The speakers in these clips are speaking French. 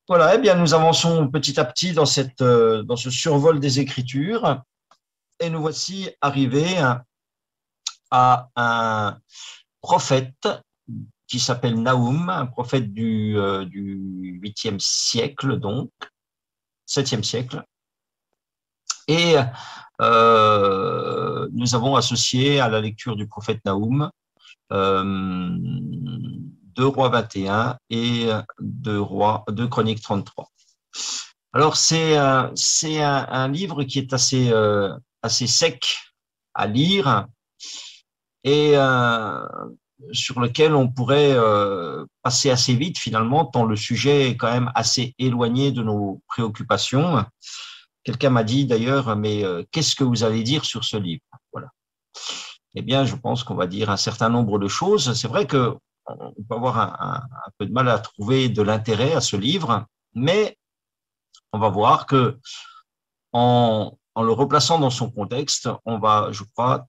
Voilà, eh bien, nous avançons petit à petit dans ce survol des Écritures et nous voici arrivés à un prophète qui s'appelle Naoum, un prophète du 8e siècle, donc 7e siècle. Et nous avons associé à la lecture du prophète Naoum 2 Rois 21 et 2 Chroniques 33. Alors, c'est un livre qui est assez sec à lire et sur lequel on pourrait passer assez vite finalement, tant le sujet est quand même assez éloigné de nos préoccupations. Quelqu'un m'a dit d'ailleurs, mais qu'est-ce que vous allez dire sur ce livre? Voilà. Eh bien, je pense qu'on va dire un certain nombre de choses. C'est vrai qu'on peut avoir un peu de mal à trouver de l'intérêt à ce livre, mais on va voir que en le replaçant dans son contexte, on va, je crois,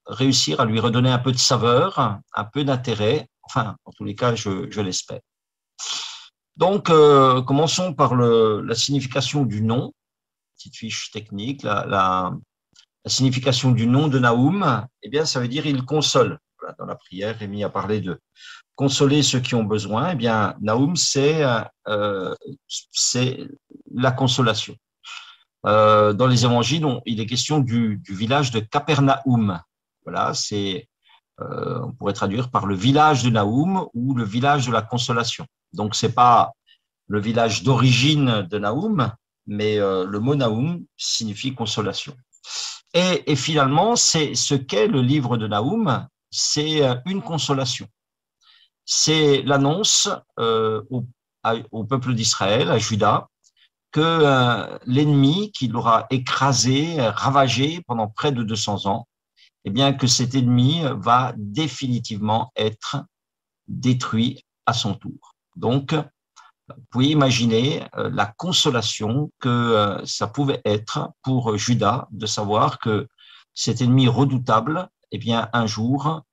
réussir à lui redonner un peu de saveur, un peu d'intérêt. Enfin, en tous les cas, je l'espère. Donc, commençons par la signification du nom, petite fiche technique. La signification du nom de Naoum, eh bien, ça veut dire il console. Voilà, dans la prière, Rémi a parlé de consoler ceux qui ont besoin. Eh bien, Naoum, c'est la consolation. Dans les évangiles, il est question du village de Capernaum. Voilà, on pourrait traduire par le village de Naoum ou le village de la consolation. Donc, c'est pas le village d'origine de Naoum, mais le mot Naoum signifie consolation. Et finalement, c'est ce qu'est le livre de Naoum, c'est une consolation. C'est l'annonce au peuple d'Israël, à Juda, que l'ennemi qui l'aura écrasé, ravagé pendant près de 200 ans, eh bien que cet ennemi va définitivement être détruit à son tour. Donc, vous pouvez imaginer la consolation que ça pouvait être pour Juda de savoir que cet ennemi redoutable, eh bien, un jour,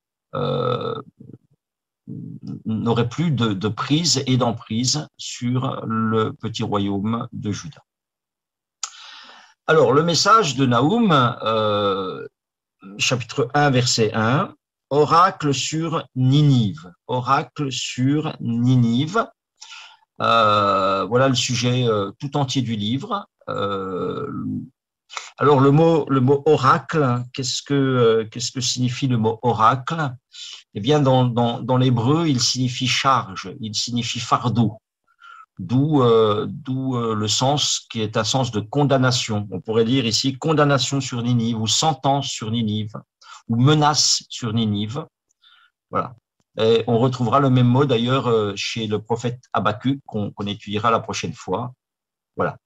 n'aurait plus de prise et d'emprise sur le petit royaume de Juda. Alors, le message de Naoum, chapitre 1, verset 1, oracle sur Ninive. Oracle sur Ninive. Voilà le sujet tout entier du livre. Alors le mot oracle, qu'est-ce que signifie le mot oracle? Eh bien, dans l'hébreu, il signifie charge, il signifie fardeau, d'où le sens qui est un sens de condamnation. On pourrait dire ici condamnation sur Ninive ou sentence sur Ninive ou menace sur Ninive. Voilà. Et on retrouvera le même mot d'ailleurs chez le prophète Habakkuk qu'on étudiera la prochaine fois. Voilà.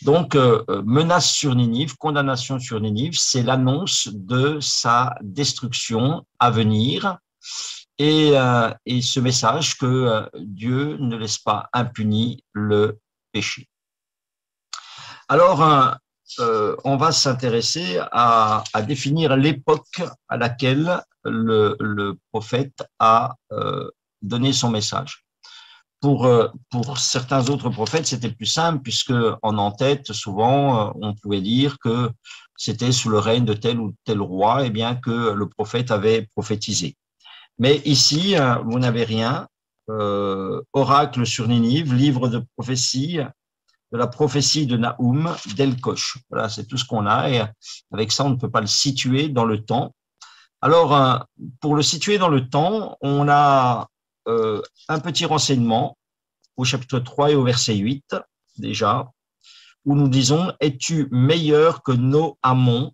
Donc, menace sur Ninive, condamnation sur Ninive, c'est l'annonce de sa destruction à venir et ce message que Dieu ne laisse pas impuni le péché. Alors, on va s'intéresser à définir l'époque à laquelle le prophète a donné son message. Pour certains autres prophètes, c'était plus simple, puisque en en-tête, souvent, on pouvait dire que c'était sous le règne de tel ou tel roi, et bien que le prophète avait prophétisé. Mais ici, vous n'avez rien. Oracle sur Ninive, livre de prophétie, de la prophétie de Naoum d'Elkosh. Voilà, c'est tout ce qu'on a, et avec ça, on ne peut pas le situer dans le temps. Alors, pour le situer dans le temps, on a un petit renseignement au chapitre 3 et au verset 8, déjà, où nous disons « Es-tu meilleur que Noamon,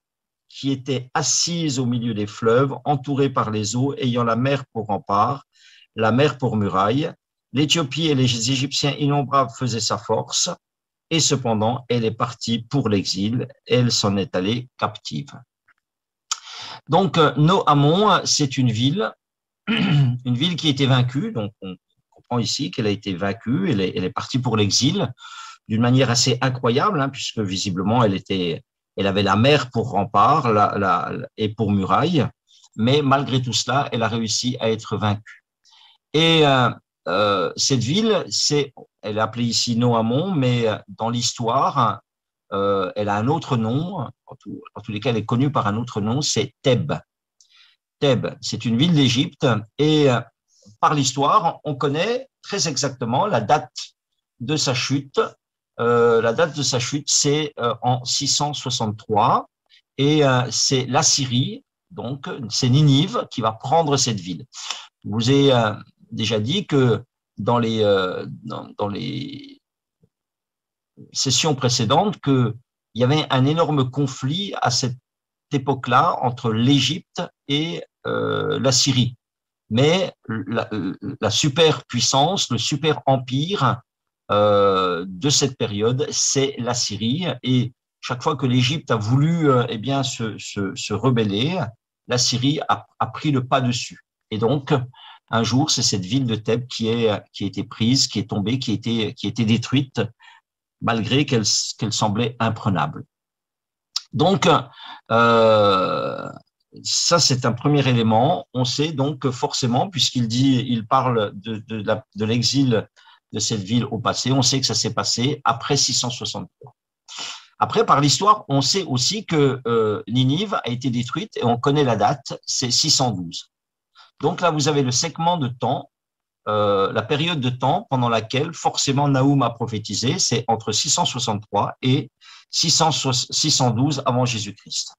qui était assise au milieu des fleuves, entourée par les eaux, ayant la mer pour rempart, la mer pour muraille. L'Éthiopie et les Égyptiens innombrables faisaient sa force, et cependant, elle est partie pour l'exil, elle s'en est allée captive. » Donc, Noamon, c'est une ville qui a été vaincue, donc on comprend ici qu'elle a été vaincue, elle est partie pour l'exil d'une manière assez incroyable, hein, puisque visiblement elle avait la mer pour rempart et pour muraille, mais malgré tout cela, elle a réussi à être vaincue. Et cette ville, elle est appelée ici Noamon, mais dans l'histoire, elle a un autre nom. En tous les cas, elle est connue par un autre nom, c'est Thèbes. Thèbes, c'est une ville d'Égypte et par l'histoire, on connaît très exactement la date de sa chute. La date de sa chute, c'est en 663 et c'est l'Assyrie, donc c'est Ninive qui va prendre cette ville. Je vous ai déjà dit que dans les sessions précédentes qu'il y avait un énorme conflit à cette époque-là entre l'Égypte et la Syrie. Mais la superpuissance, le super empire de cette période, c'est la Syrie. Et chaque fois que l'Égypte a voulu eh bien, se rebeller, la Syrie a pris le pas dessus. Et donc, un jour, c'est cette ville de Thèbes qui a été prise, qui est tombée, qui a été détruite, malgré qu'elle semblait imprenable. Donc, ça, c'est un premier élément. On sait donc que forcément, il parle de l'exil de cette ville au passé, on sait que ça s'est passé après 663. Après, par l'histoire, on sait aussi que Ninive a été détruite et on connaît la date, c'est 612. Donc là, vous avez le segment de temps, la période de temps pendant laquelle forcément Naoum a prophétisé, c'est entre 663 et 612 avant Jésus-Christ.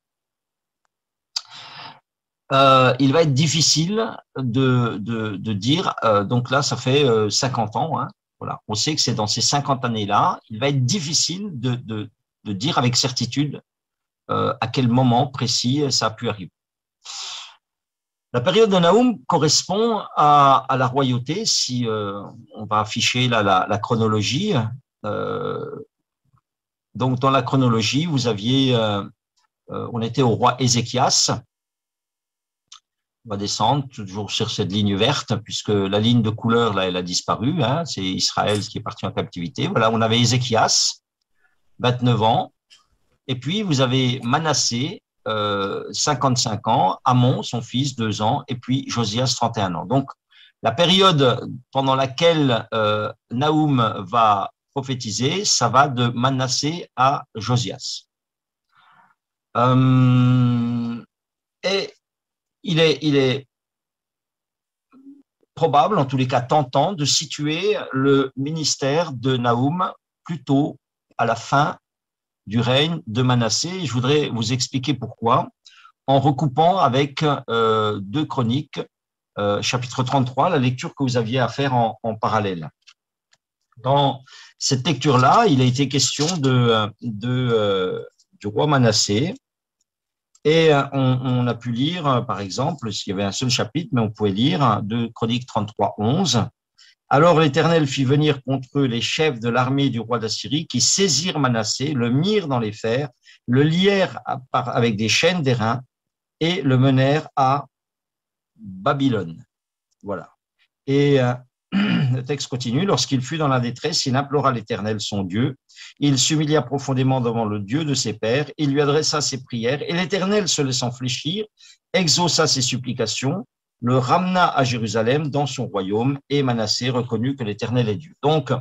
Il va être difficile de dire, donc là, ça fait 50 ans, hein, voilà. On sait que c'est dans ces 50 années-là, il va être difficile de dire avec certitude à quel moment précis ça a pu arriver. La période de Naoum correspond à la royauté, si on va afficher là, la chronologie. Donc, dans la chronologie, vous aviez, on était au roi Ézéchias. On va descendre toujours sur cette ligne verte, puisque la ligne de couleur, là, elle a disparu. Hein, c'est Israël qui est parti en captivité. Voilà, on avait Ézéchias, 29 ans. Et puis, vous avez Manassé, 55 ans, Amon, son fils, 2 ans, et puis Josias, 31 ans. Donc, la période pendant laquelle Naoum va prophétiser, ça va de Manassé à Josias. Et il est probable, en tous les cas tentant, de situer le ministère de Naoum plutôt à la fin du règne de Manassé. Je voudrais vous expliquer pourquoi, en recoupant avec 2 Chroniques, chapitre 33, la lecture que vous aviez à faire en parallèle. Dans cette lecture-là, il a été question du roi Manassé. Et on a pu lire, par exemple, s'il y avait un seul chapitre, mais on pouvait lire de Chronique 33, 11. Alors l'Éternel fit venir contre eux les chefs de l'armée du roi d'Assyrie qui saisirent Manassé, le mirent dans les fers, le lièrent avec des chaînes d'airain et le menèrent à Babylone. Voilà. Et le texte continue. Lorsqu'il fut dans la détresse, il implora l'Éternel, son Dieu. Il s'humilia profondément devant le Dieu de ses pères. Il lui adressa ses prières. Et l'Éternel, se laissant fléchir, exauça ses supplications, le ramena à Jérusalem dans son royaume. Et Manassé reconnut que l'Éternel est Dieu. Donc,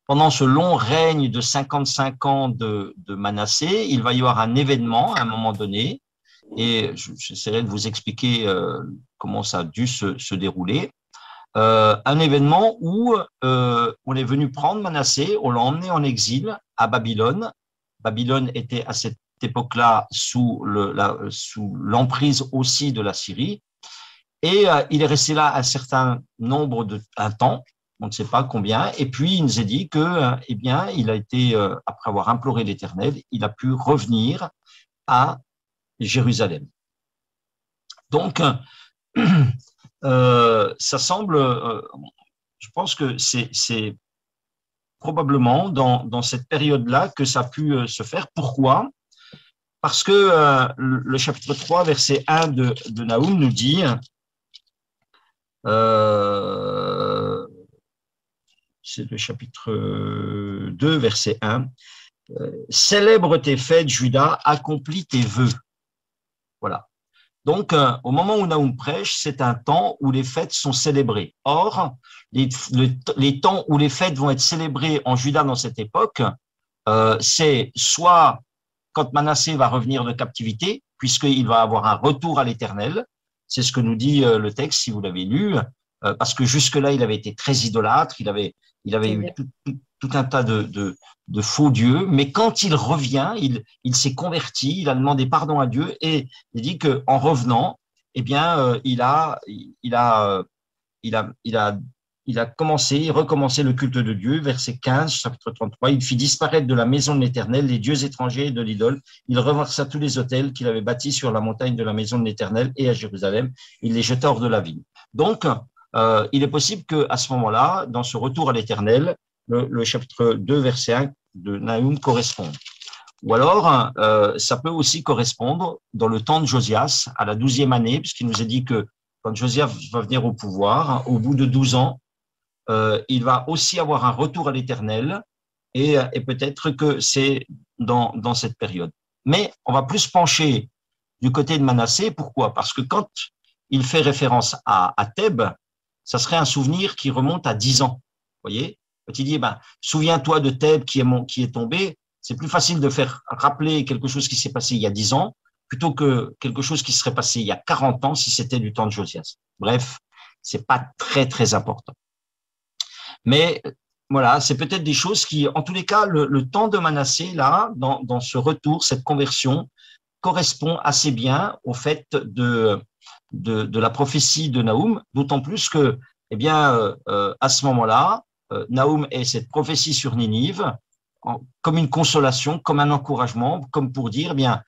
pendant ce long règne de 55 ans de Manassé, il va y avoir un événement à un moment donné. Et j'essaierai de vous expliquer comment ça a dû se dérouler. Un événement où on est venu prendre Manassé, on l'a emmené en exil à Babylone. Babylone était à cette époque-là sous l'emprise aussi de la Syrie. Et il est resté là un certain nombre un temps, on ne sait pas combien. Et puis il nous a dit que, eh bien, il a été, après avoir imploré l'Éternel, il a pu revenir à Jérusalem. Donc, ça semble, je pense que c'est probablement dans cette période-là que ça a pu se faire. Pourquoi? Parce que le chapitre 3, verset 1 de Naoum nous dit, c'est le chapitre 2, verset 1, célèbre tes fêtes, Judas, accomplis tes vœux. Voilà. Donc, au moment où Nahum prêche, c'est un temps où les fêtes sont célébrées. Or, les temps où les fêtes vont être célébrées en Juda dans cette époque, c'est soit quand Manassé va revenir de captivité, puisqu'il va avoir un retour à l'Éternel. C'est ce que nous dit le texte, si vous l'avez lu, parce que jusque-là, il avait été très idolâtre, il avait eu tout un tas de faux dieux, mais quand il revient, il s'est converti, il a demandé pardon à Dieu et il dit qu'en revenant, eh bien, il a recommencé le culte de Dieu, verset 15, chapitre 33. Il fit disparaître de la maison de l'Éternel les dieux étrangers et de l'idole. Il renversa tous les autels qu'il avait bâtis sur la montagne de la maison de l'Éternel et à Jérusalem. Il les jeta hors de la ville. Donc, il est possible qu'à ce moment-là, dans ce retour à l'Éternel, le chapitre 2, verset 1 de Nahum corresponde. Ou alors, ça peut aussi correspondre dans le temps de Josias, à la 12e année, puisqu'il nous est dit que quand Josias va venir au pouvoir, au bout de 12 ans, il va aussi avoir un retour à l'Éternel et peut-être que c'est dans cette période. Mais on va plus pencher du côté de Manassé. Pourquoi? Parce que quand il fait référence à Thèbes, ça serait un souvenir qui remonte à 10 ans. Vous voyez? Quand il dit, souviens-toi de Thèbes qui est tombé, c'est plus facile de faire rappeler quelque chose qui s'est passé il y a 10 ans plutôt que quelque chose qui serait passé il y a 40 ans si c'était du temps de Josias. Bref, c'est pas très, très important. Mais voilà, c'est peut-être des choses qui, en tous les cas, le temps de Manassé, là, dans ce retour, cette conversion, correspond assez bien au fait de la prophétie de Nahum, d'autant plus que, eh bien, à ce moment-là, Nahum est cette prophétie sur Ninive comme une consolation, comme un encouragement, comme pour dire, eh bien,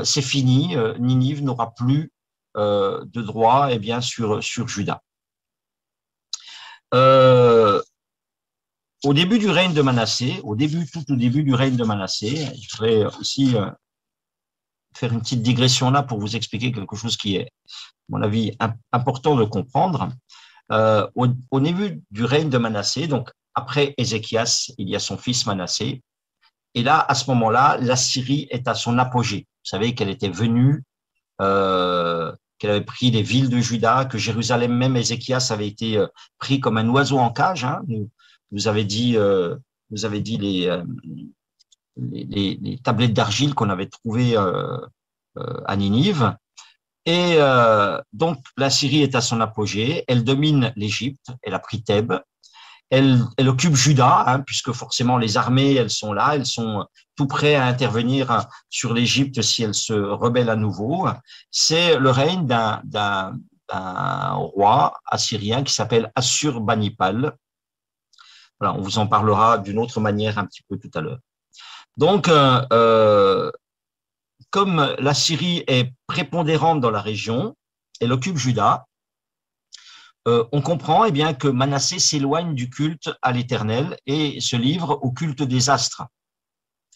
c'est fini, Ninive n'aura plus de droit, eh bien, sur Juda. Au début du règne de Manassé, tout au début du règne de Manassé, je voudrais aussi faire une petite digression là pour vous expliquer quelque chose qui est, à mon avis, important de comprendre. Au début du règne de Manassé, donc après Ézéchias, il y a son fils Manassé, et là, à ce moment-là, la Syrie est à son apogée. Vous savez qu'elle était venue, qu'elle avait pris les villes de Juda, que Jérusalem, même Ézéchias, avait été pris comme un oiseau en cage. Hein. Vous avez dit les tablettes d'argile qu'on avait trouvées à Ninive. Et donc, la Syrie est à son apogée. Elle domine l'Égypte. Elle a pris Thèbes. Elle occupe Juda, hein, puisque forcément les armées, elles sont là, elles sont tout prêtes à intervenir sur l'Égypte si elle se rebelle à nouveau. C'est le règne d'un roi assyrien qui s'appelle Assurbanipal. Voilà, on vous en parlera d'une autre manière un petit peu tout à l'heure. Donc, comme la Syrie est prépondérante dans la région, elle occupe Juda, on comprend eh bien, que Manassé s'éloigne du culte à l'Éternel et se livre au culte des astres.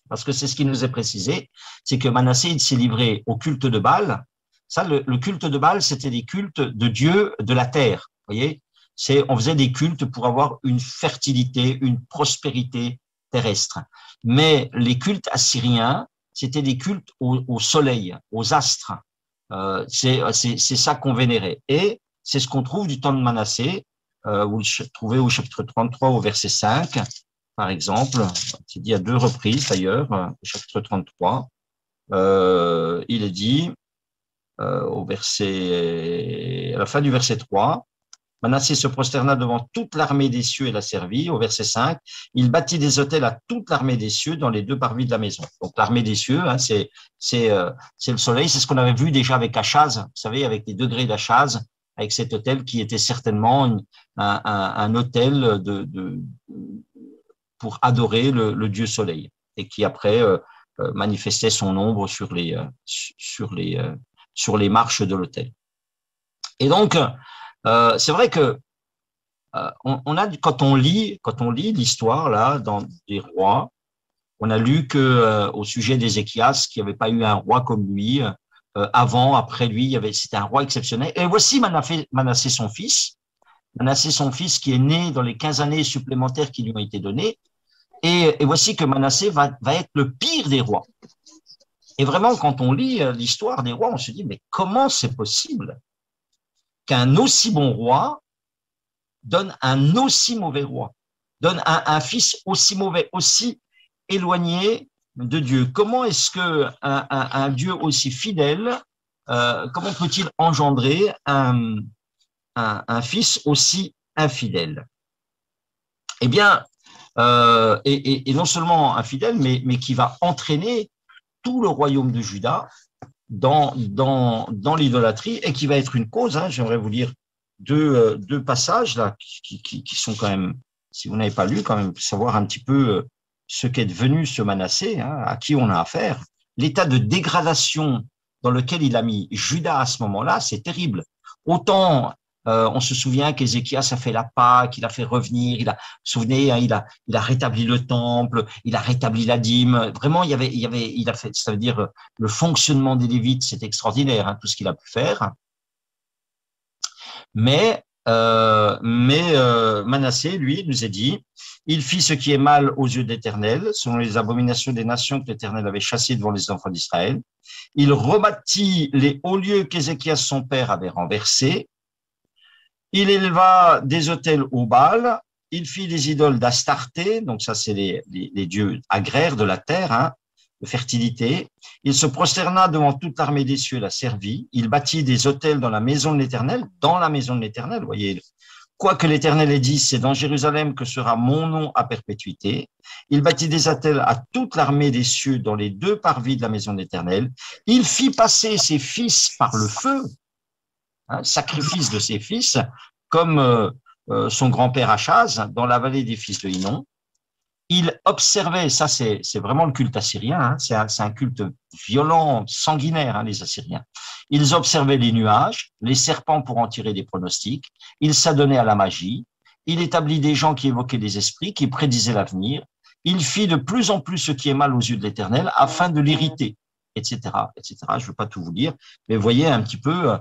Parce que c'est ce qui nous est précisé, c'est que Manassé il s'est livré au culte de Baal. Ça, le culte de Baal, c'était des cultes de dieux de la terre. Vous voyez, on faisait des cultes pour avoir une fertilité, une prospérité terrestre. Mais les cultes assyriens, c'était des cultes au soleil, aux astres. C'est ça qu'on vénérait. Et c'est ce qu'on trouve du temps de Manassé, vous le trouvez au chapitre 33, au verset 5, par exemple. C'est dit à 2 reprises d'ailleurs, au chapitre 33. Il est dit, à la fin du verset 3, Manassé se prosterna devant toute l'armée des cieux et la servit. Au verset 5, il bâtit des autels à toute l'armée des cieux dans les 2 parvis de la maison. Donc l'armée des cieux, hein, c'est le soleil, c'est ce qu'on avait vu déjà avec Achaz, vous savez, avec les degrés d'Achaz, avec cet autel qui était certainement un autel pour adorer le dieu soleil et qui après manifestait son ombre sur les marches de l'autel. Et donc, c'est vrai que quand on lit l'histoire là dans des rois, on a lu que au sujet d'Ézéchias, qu'il n'y avait pas eu un roi comme lui. Avant, après lui, c'était un roi exceptionnel. Et voici Manassé son fils. Manassé son fils qui est né dans les 15 années supplémentaires qui lui ont été données. Et voici que Manassé va être le pire des rois. Et vraiment, quand on lit l'histoire des rois, on se dit, mais comment c'est possible qu'un aussi bon roi donne un aussi mauvais roi, donne un fils aussi mauvais, aussi éloigné de Dieu? Comment est-ce que un Dieu aussi fidèle, comment peut-il engendrer un fils aussi infidèle? Eh bien, et non seulement infidèle, mais qui va entraîner tout le royaume de Juda dans l'idolâtrie et qui va être une cause. J'aimerais vous lire deux passages là qui sont quand même, si vous n'avez pas lu, quand même savoir un petit peu ce qu'est devenu ce Manassé, à qui on a affaire. L'état de dégradation dans lequel il a mis Juda à ce moment-là, c'est terrible. Autant on se souvient qu'Ézéchias a fait la Pâque, il a fait revenir, vous vous souvenez, il a rétabli le temple, il a rétabli la dîme. Vraiment, il a fait, ça veut dire le fonctionnement des Lévites, c'est extraordinaire, tout ce qu'il a pu faire. Mais Manassé, lui, nous a dit, il fit ce qui est mal aux yeux de l'Éternel, selon les abominations des nations que l'Éternel avait chassées devant les enfants d'Israël. Il rebâtit les hauts lieux qu'Ézéchias, son père, avait renversés. Il éleva des autels au Baal, il fit des idoles d'Astarté, donc ça c'est les dieux agraires de la terre, de fertilité. Il se prosterna devant toute l'armée des cieux, la servit. Il bâtit des autels dans la maison de l'Éternel, vous voyez. Quoique l'Éternel ait dit, c'est dans Jérusalem que sera mon nom à perpétuité. Il bâtit des autels à toute l'armée des cieux dans les deux parvis de la maison de l'Éternel. Il fit passer ses fils par le feu, sacrifice de ses fils, comme son grand-père Achaz dans la vallée des fils de Hinnom. Il observait, ça c'est vraiment le culte assyrien, c'est un culte violent, sanguinaire, les Assyriens. Ils observaient les nuages, les serpents pour en tirer des pronostics, il s'adonnait à la magie, il établit des gens qui évoquaient des esprits, qui prédisaient l'avenir, il fit de plus en plus ce qui est mal aux yeux de l'Éternel afin de l'irriter, etc., etc. Je ne veux pas tout vous dire, mais vous voyez un petit peu,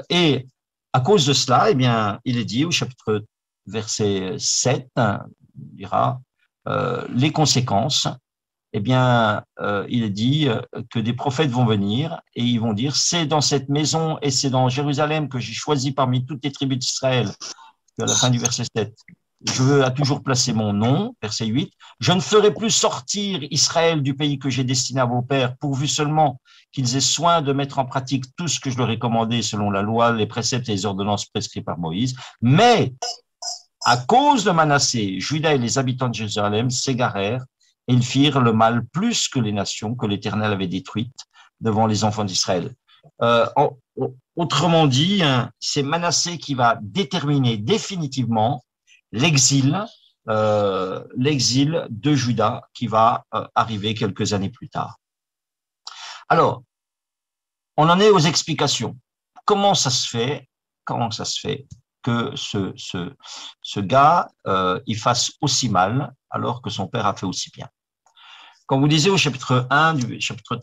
et à cause de cela, eh bien, il est dit au chapitre verset 7, on dira, les conséquences, eh bien, il est dit que des prophètes vont venir et ils vont dire, c'est dans cette maison et c'est dans Jérusalem que j'ai choisi parmi toutes les tribus d'Israël, à la fin du verset 7. Je veux à toujours placer mon nom, verset 8. Je ne ferai plus sortir Israël du pays que j'ai destiné à vos pères, pourvu seulement qu'ils aient soin de mettre en pratique tout ce que je leur ai commandé selon la loi, les préceptes et les ordonnances prescrits par Moïse. Mais, à cause de Manassé, Juda et les habitants de Jérusalem s'égarèrent et ils firent le mal plus que les nations que l'Éternel avait détruites devant les enfants d'Israël. Autrement dit, c'est Manassé qui va déterminer définitivement l'exil de Juda qui va arriver quelques années plus tard. Alors, on en est aux explications. Comment ça se fait que ce gars il fasse aussi mal alors que son père a fait aussi bien? Quand vous lisez au chapitre 1,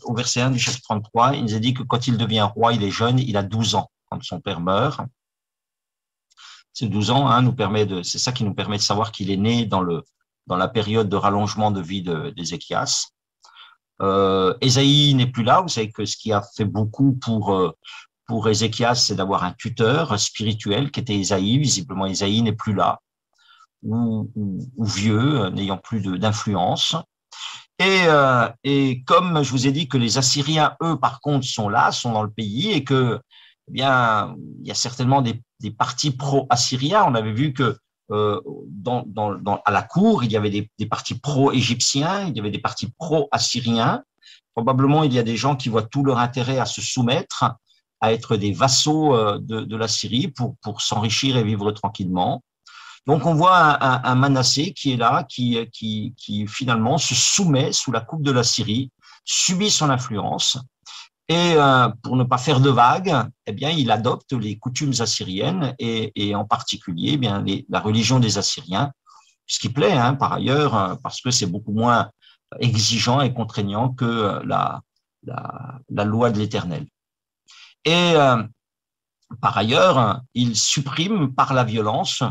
au verset 1 du chapitre 33, il nous a dit que quand il devient roi, il est jeune, il a 12 ans quand son père meurt. Ces 12 ans c'est ça qui nous permet de savoir qu'il est né dans la période de rallongement de vie d'Ézéchias. Ésaïe n'est plus là. Vous savez que ce qui a fait beaucoup pour Ézéchias, c'est d'avoir un tuteur spirituel qui était Ésaïe. Visiblement, Ésaïe n'est plus là, ou vieux, n'ayant plus d'influence. Et comme je vous ai dit que les Assyriens, eux, par contre, sont là, sont dans le pays, et que, eh bien, il y a certainement des partis pro-assyriens. On avait vu que à la cour, il y avait des partis pro-égyptiens, il y avait des partis pro-assyriens. Probablement, il y a des gens qui voient tout leur intérêt à se soumettre, à être des vassaux de la Syrie pour s'enrichir et vivre tranquillement. Donc, on voit un Manassé qui est là, qui finalement se soumet sous la coupe de la Syrie, subit son influence, et pour ne pas faire de vagues, eh bien, il adopte les coutumes assyriennes et en particulier, eh bien, la religion des Assyriens, ce qui plaît, par ailleurs, parce que c'est beaucoup moins exigeant et contraignant que la loi de l'Éternel. Et par ailleurs, il supprime par la violence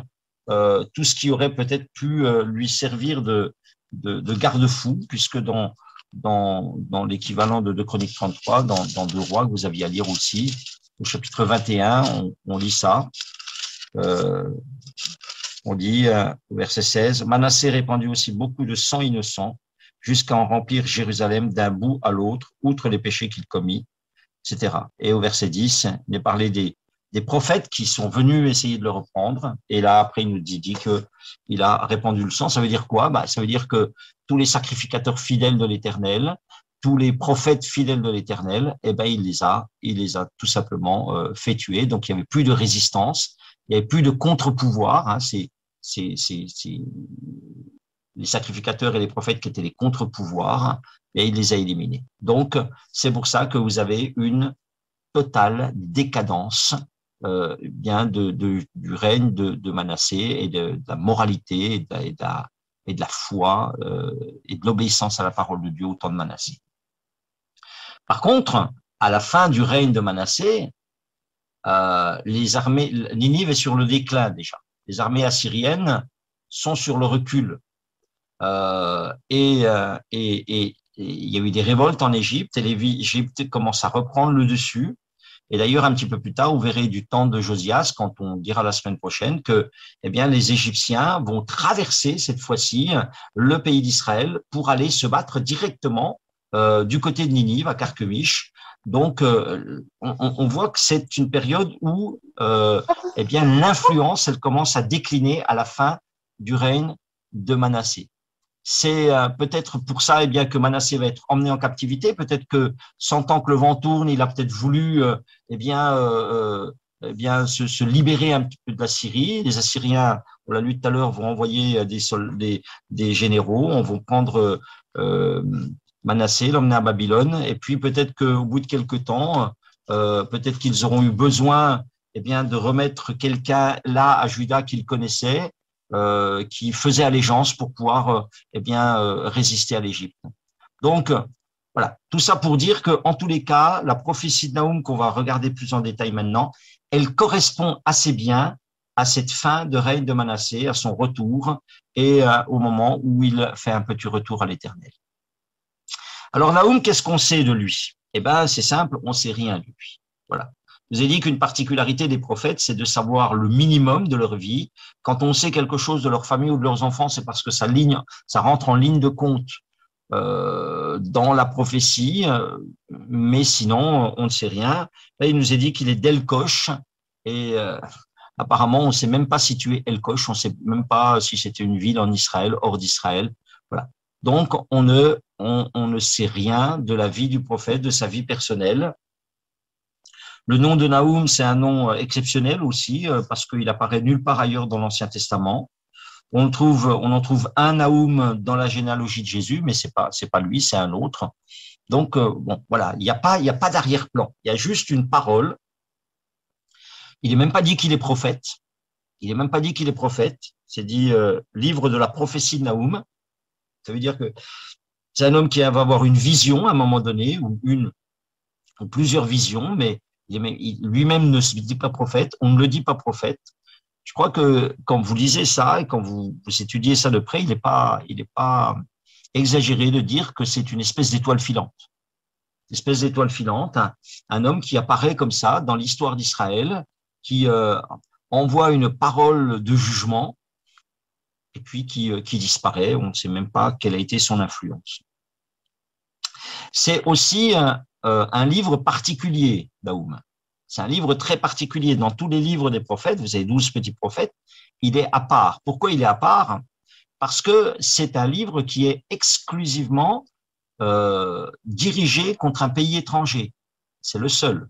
tout ce qui aurait peut-être pu lui servir de garde-fou, puisque dans dans l'équivalent de 2 Chroniques 33, dans 2 Rois, que vous aviez à lire aussi. Au chapitre 21, on lit ça. On dit, au verset 16, « Manassé répandit aussi beaucoup de sang innocent, jusqu'à en remplir Jérusalem d'un bout à l'autre, outre les péchés qu'il commit, etc. » Et au verset 10, il est parlé des prophètes qui sont venus essayer de le reprendre. Et là, après, il nous dit qu'il a répandu le sang. Ça veut dire quoi? Ça veut dire que tous les sacrificateurs fidèles de l'Éternel, tous les prophètes fidèles de l'Éternel, il les a tout simplement fait tuer. Donc, il n'y avait plus de résistance, il n'y avait plus de contre-pouvoir. Hein. C'est les sacrificateurs et les prophètes qui étaient les contre-pouvoirs, et il les a éliminés. Donc, c'est pour ça que vous avez une totale décadence du règne de Manassé et de la moralité et de la foi et de l'obéissance à la parole de Dieu au temps de Manassé. Par contre, à la fin du règne de Manassé, les armées, Ninive est sur le déclin déjà. Les armées assyriennes sont sur le recul. Et il y a eu des révoltes en Égypte et l'Égypte commence à reprendre le dessus. Et d'ailleurs, un petit peu plus tard, vous verrez du temps de Josias, quand on dira la semaine prochaine, que les Égyptiens vont traverser cette fois-ci le pays d'Israël pour aller se battre directement du côté de Ninive, à Carchemish. Donc, on voit que c'est une période où l'influence, elle commence à décliner à la fin du règne de Manassé. C'est peut-être pour ça que Manassé va être emmené en captivité. Peut-être que, sentant que le vent tourne, il a peut-être voulu se libérer un petit peu de la Syrie. Les Assyriens, on l'a lu tout à l'heure, vont envoyer des généraux, on va prendre Manassé, l'emmener à Babylone. Et puis peut-être qu'au bout de quelques temps, peut-être qu'ils auront eu besoin de remettre quelqu'un là à Juda qu'ils connaissaient, qui faisait allégeance pour pouvoir résister à l'Égypte. Donc, voilà, tout ça pour dire qu'en tous les cas, la prophétie de Nahum, qu'on va regarder plus en détail maintenant, elle correspond assez bien à cette fin de règne de Manassé, à son retour et au moment où il fait un petit retour à l'Éternel. Alors Nahum, qu'est-ce qu'on sait de lui? C'est simple, on ne sait rien de lui. Voilà. Je vous ai dit qu'une particularité des prophètes, c'est de savoir le minimum de leur vie. Quand on sait quelque chose de leur famille ou de leurs enfants, c'est parce que ça rentre en ligne de compte dans la prophétie, mais sinon, on ne sait rien. Là, il nous est dit qu'il est d'El-Kosh, et apparemment, on ne sait même pas situer El-Kosh, on ne sait même pas si c'était une ville en Israël, hors d'Israël. Voilà. Donc, on ne sait rien de la vie du prophète, de sa vie personnelle. Le nom de Nahum, c'est un nom exceptionnel aussi, parce qu'il apparaît nulle part ailleurs dans l'Ancien Testament. On en trouve un Nahum dans la généalogie de Jésus, mais c'est pas lui, c'est un autre. Donc, voilà, il n'y a pas d'arrière-plan. Il y a juste une parole. Il n'est même pas dit qu'il est prophète. C'est dit livre de la prophétie de Nahum. Ça veut dire que c'est un homme qui va avoir une vision à un moment donné, ou plusieurs visions, mais lui-même ne se dit pas prophète, on ne le dit pas prophète. Je crois que quand vous lisez ça et quand vous étudiez ça de près, il n'est pas exagéré de dire que c'est une espèce d'étoile filante. Un homme qui apparaît comme ça dans l'histoire d'Israël, qui envoie une parole de jugement et puis qui disparaît. On ne sait même pas quelle a été son influence. C'est aussi un livre particulier, Nahum. C'est un livre très particulier. Dans tous les livres des prophètes, vous avez 12 petits prophètes, il est à part. Pourquoi il est à part? Parce que c'est un livre qui est exclusivement dirigé contre un pays étranger. C'est le seul.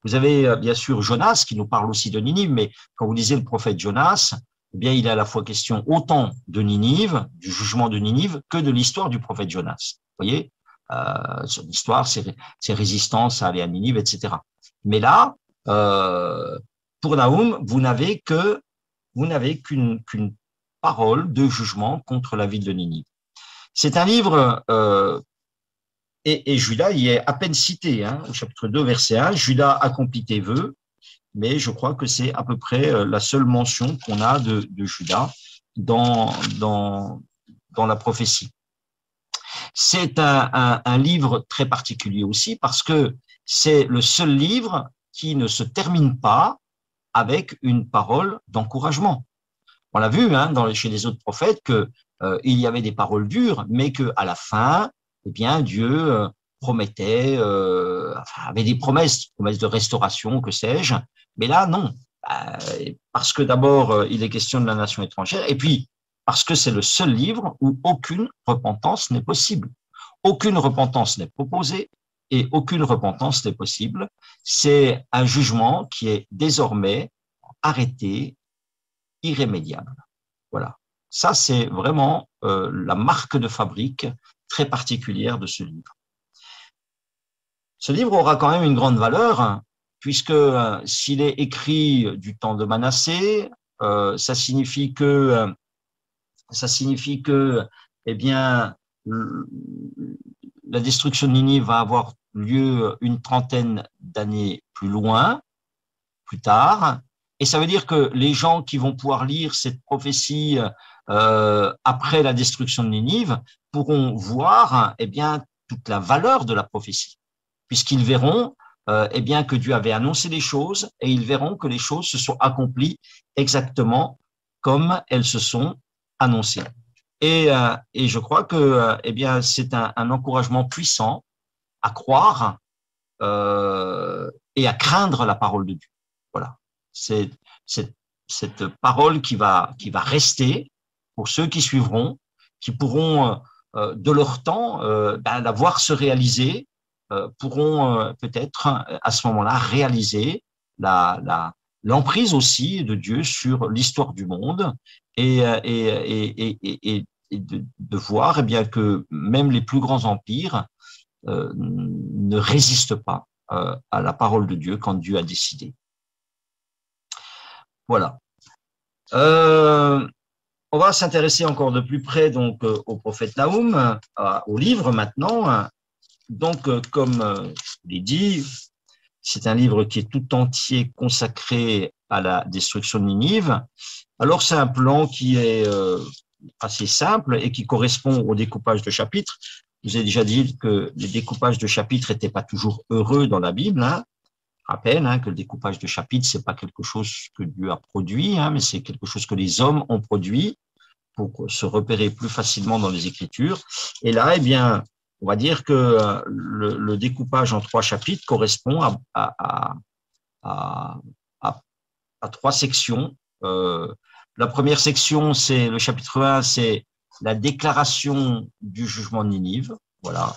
Vous avez bien sûr Jonas qui nous parle aussi de Ninive, mais quand vous lisez le prophète Jonas, il est à la fois question autant de Ninive, du jugement de Ninive, que de l'histoire du prophète Jonas. Vous voyez, son histoire, ses résistances à aller à Ninive, etc. Mais là, pour Nahum, vous n'avez qu'une parole de jugement contre la ville de Ninive. C'est un livre, et Judas y est à peine cité, au chapitre 2, verset 1, Judas accomplit tes vœux, mais je crois que c'est à peu près la seule mention qu'on a de Judas dans la prophétie. C'est un livre très particulier aussi parce que c'est le seul livre qui ne se termine pas avec une parole d'encouragement. On l'a vu chez les autres prophètes que il y avait des paroles dures, mais que à la fin, eh bien, Dieu promettait, avait des promesses de restauration, que sais-je. Mais là, non, parce que d'abord, il est question de la nation étrangère, et puis parce que c'est le seul livre où aucune repentance n'est possible. Aucune repentance n'est proposée et aucune repentance n'est possible. C'est un jugement qui est désormais arrêté, irrémédiable. Voilà. Ça, c'est vraiment la marque de fabrique très particulière de ce livre. Ce livre aura quand même une grande valeur, puisque s'il est écrit du temps de Manassé, ça signifie que, eh bien, la destruction de Ninive va avoir lieu une trentaine d'années plus loin, plus tard. Et ça veut dire que les gens qui vont pouvoir lire cette prophétie après la destruction de Ninive pourront voir eh bien, toute la valeur de la prophétie, puisqu'ils verront eh bien, que Dieu avait annoncé les choses et ils verront que les choses se sont accomplies exactement comme elles se sont annoncées. Et je crois que eh bien, c'est un encouragement puissant à croire et à craindre la parole de Dieu. Voilà. C'est cette parole qui va rester pour ceux qui suivront, qui pourront de leur temps la voir se réaliser, pourront peut-être à ce moment-là réaliser l'emprise aussi de Dieu sur l'histoire du monde et de voir eh bien, que même les plus grands empires ne résistent pas à la parole de Dieu quand Dieu a décidé. Voilà. On va s'intéresser encore de plus près donc au prophète Nahum, au livre maintenant. Donc, comme je l'ai dit, c'est un livre qui est tout entier consacré à la destruction de Ninive. Alors, c'est un plan qui est assez simple et qui correspond au découpage de chapitres. Je vous ai déjà dit que les découpages de chapitres n'étaient pas toujours heureux dans la Bible. Rappelle que le découpage de chapitres, c'est pas quelque chose que Dieu a produit, mais c'est quelque chose que les hommes ont produit pour se repérer plus facilement dans les Écritures. Et là, eh bien, on va dire que le découpage en 3 chapitres correspond à 3 sections. La première section, c'est le chapitre 1, c'est la déclaration du jugement de Ninive. Voilà.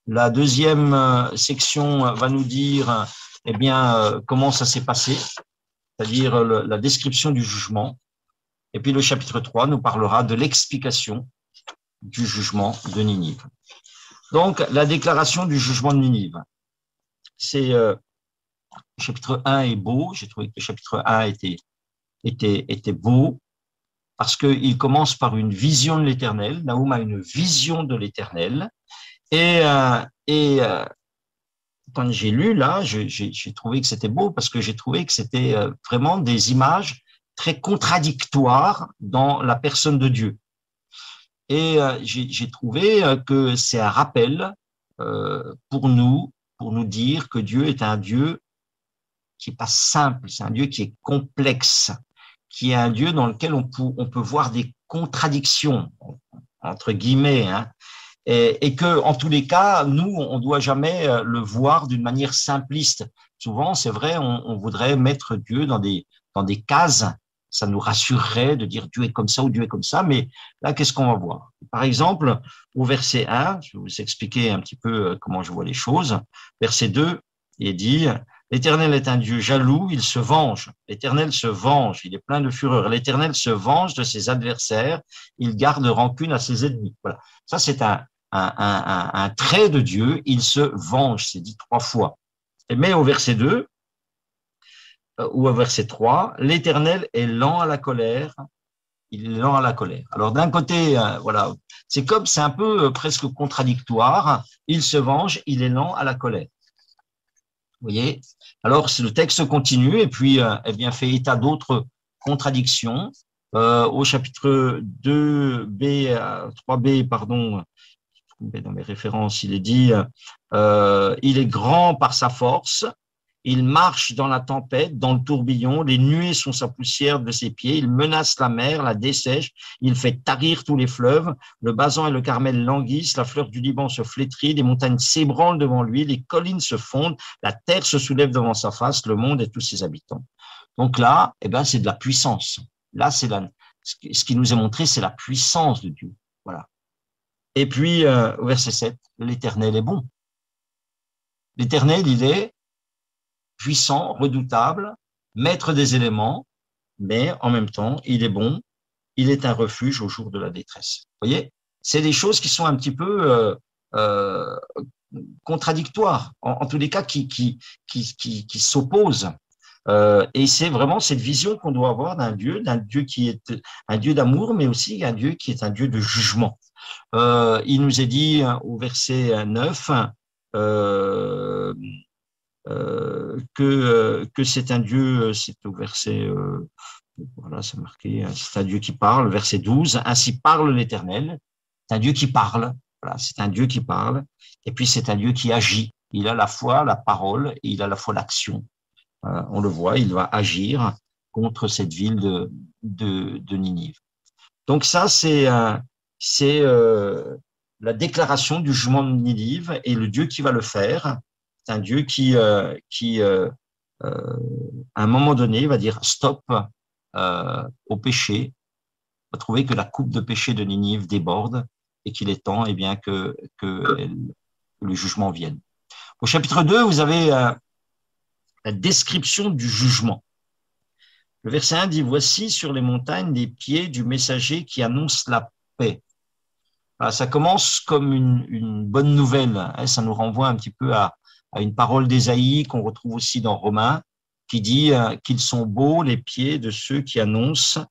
La deuxième section va nous dire eh bien, comment ça s'est passé, c'est-à-dire la description du jugement. Et puis le chapitre 3 nous parlera de l'explication du jugement de Ninive. Donc, la déclaration du jugement de Ninive. C'est le chapitre 1 est beau. J'ai trouvé que le chapitre 1 était beau parce qu'il commence par une vision de l'Éternel. Nahum a une vision de l'Éternel. Et quand j'ai lu, là, j'ai trouvé que c'était beau parce que j'ai trouvé que c'était vraiment des images très contradictoires dans la personne de Dieu. Et j'ai trouvé que c'est un rappel pour nous dire que Dieu est un Dieu qui n'est pas simple, c'est un Dieu qui est complexe, qui est un Dieu dans lequel on peut voir des contradictions, entre guillemets, et que, en tous les cas, nous, on doit jamais le voir d'une manière simpliste. Souvent, c'est vrai, on voudrait mettre Dieu dans des cases. Ça nous rassurerait de dire Dieu est comme ça ou Dieu est comme ça. Mais là, qu'est-ce qu'on va voir? Par exemple, au verset 1, je vais vous expliquer un petit peu comment je vois les choses. Verset 2, il est dit « L'Éternel est un Dieu jaloux, il se venge. L'Éternel se venge, il est plein de fureur. L'Éternel se venge de ses adversaires, il garde rancune à ses ennemis. » Voilà. Ça, c'est un trait de Dieu, il se venge, c'est dit 3 fois. Mais au verset 2, ou au verset 3, l'Éternel est lent à la colère, il est lent à la colère. Alors d'un côté, voilà, c'est un peu presque contradictoire, il se venge, il est lent à la colère. Vous voyez? Alors le texte continue et puis eh bien, fait état d'autres contradictions. Au chapitre 2b, 3b, pardon, trompé dans mes références, il est dit, il est grand par sa force, il marche dans la tempête, dans le tourbillon, les nuées sont sa poussière de ses pieds, il menace la mer, la dessèche, il fait tarir tous les fleuves, le Basan et le Carmel languissent, la fleur du Liban se flétrit, les montagnes s'ébranlent devant lui, les collines se fondent, la terre se soulève devant sa face, le monde et tous ses habitants. Donc là, eh ben, c'est de la puissance. Là, c'est ce qui nous est montré, c'est la puissance de Dieu. Voilà. Et puis, au verset 7, l'Éternel est bon. L'Éternel, il est puissant, redoutable, maître des éléments, mais en même temps, il est bon, il est un refuge au jour de la détresse. Vous voyez, c'est des choses qui sont un petit peu contradictoires, en tous les cas qui s'opposent. Et c'est vraiment cette vision qu'on doit avoir d'un Dieu qui est un Dieu d'amour, mais aussi un Dieu qui est un Dieu de jugement. Il nous est dit au verset 9 que c'est un Dieu, c'est au verset, voilà, c'est marqué, c'est un Dieu qui parle, verset 12, ainsi parle l'Éternel, c'est un Dieu qui parle, voilà, c'est un Dieu qui parle, et puis c'est un Dieu qui agit, il a à la fois la parole et il a à la fois l'action. On le voit, il va agir contre cette ville de Ninive. Donc ça, c'est la déclaration du jugement de Ninive et le Dieu qui va le faire. C'est un Dieu qui à un moment donné, va dire stop au péché, va trouver que la coupe de péché de Ninive déborde et qu'il est temps eh bien, que le jugement vienne. Au chapitre 2, vous avez la description du jugement. Le verset 1 dit « Voici sur les montagnes les pieds du messager qui annonce la paix ». Voilà, ça commence comme une bonne nouvelle. Hein, ça nous renvoie un petit peu à une parole d'Ésaïe qu'on retrouve aussi dans Romains, qui dit qu'ils sont beaux les pieds de ceux qui annoncent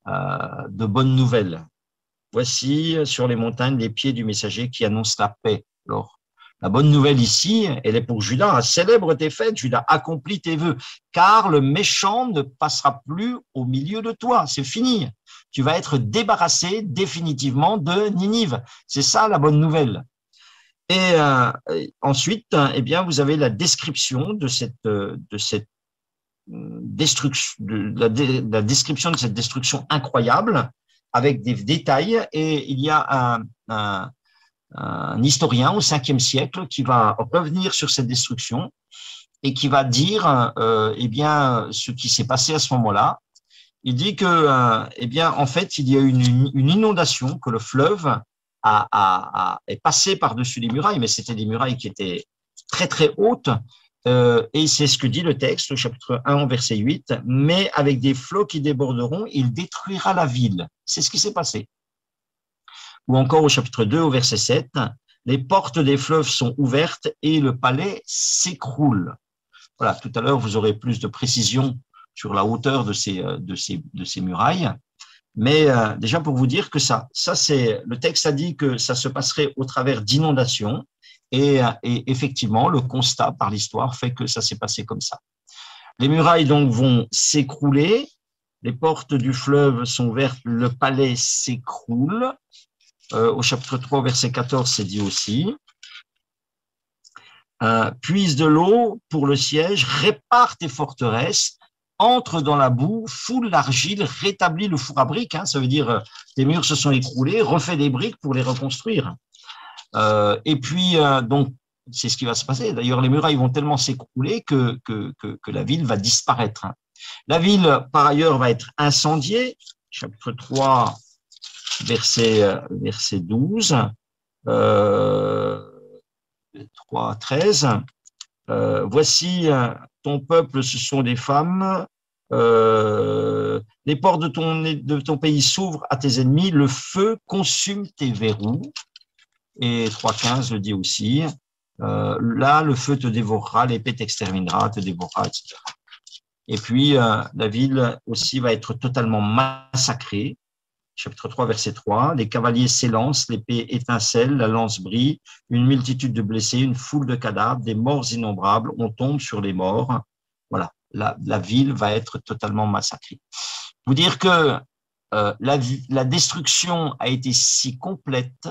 de bonnes nouvelles. Voici sur les montagnes les pieds du messager qui annonce la paix. Alors, la bonne nouvelle ici, elle est pour Judas. Célèbre tes fêtes, Judas, accomplis tes vœux, car le méchant ne passera plus au milieu de toi. C'est fini. Tu vas être débarrassé définitivement de Ninive. C'est ça la bonne nouvelle. Et ensuite, eh bien, vous avez la description de cette destruction, la description de cette destruction incroyable, avec des détails. Et il y a un historien au 5e siècle qui va revenir sur cette destruction et qui va dire eh bien, ce qui s'est passé à ce moment-là. Il dit que, eh bien, en fait, il y a eu une inondation, que le fleuve est passé par-dessus les murailles, mais c'était des murailles qui étaient très, très hautes. Et c'est ce que dit le texte, au chapitre 1, verset 8. « Mais avec des flots qui déborderont, il détruira la ville. » C'est ce qui s'est passé. Ou encore au chapitre 2, au verset 7, « Les portes des fleuves sont ouvertes et le palais s'écroule. » Voilà, tout à l'heure, vous aurez plus de précision sur la hauteur de ces murailles. Mais déjà pour vous dire que ça c'est, le texte a dit que ça se passerait au travers d'inondations et effectivement, le constat par l'histoire fait que ça s'est passé comme ça. Les murailles donc vont s'écrouler, les portes du fleuve sont ouvertes, le palais s'écroule. Au chapitre 3, verset 14, c'est dit aussi. Puise de l'eau pour le siège, répare tes forteresses, entre dans la boue, foule l'argile, rétablit le four à briques. Hein, ça veut dire les murs se sont écroulés, refait des briques pour les reconstruire. Et puis, donc, c'est ce qui va se passer. D'ailleurs, les murailles vont tellement s'écrouler que la ville va disparaître. La ville, par ailleurs, va être incendiée. Chapitre 3, verset 12, 3 à 13. Voici ton peuple, ce sont des femmes. Les portes de ton pays s'ouvrent à tes ennemis. Le feu consume tes verrous. Et 3.15 le dit aussi. Là, le feu te dévorera, l'épée t'exterminera, te dévorera, etc. Et puis, la ville aussi va être totalement massacrée. Chapitre 3, verset 3. Les cavaliers s'élancent, l'épée étincelle, la lance brille, une multitude de blessés, une foule de cadavres, des morts innombrables, on tombe sur les morts. Voilà, la ville va être totalement massacrée. Vous dire que la destruction a été si complète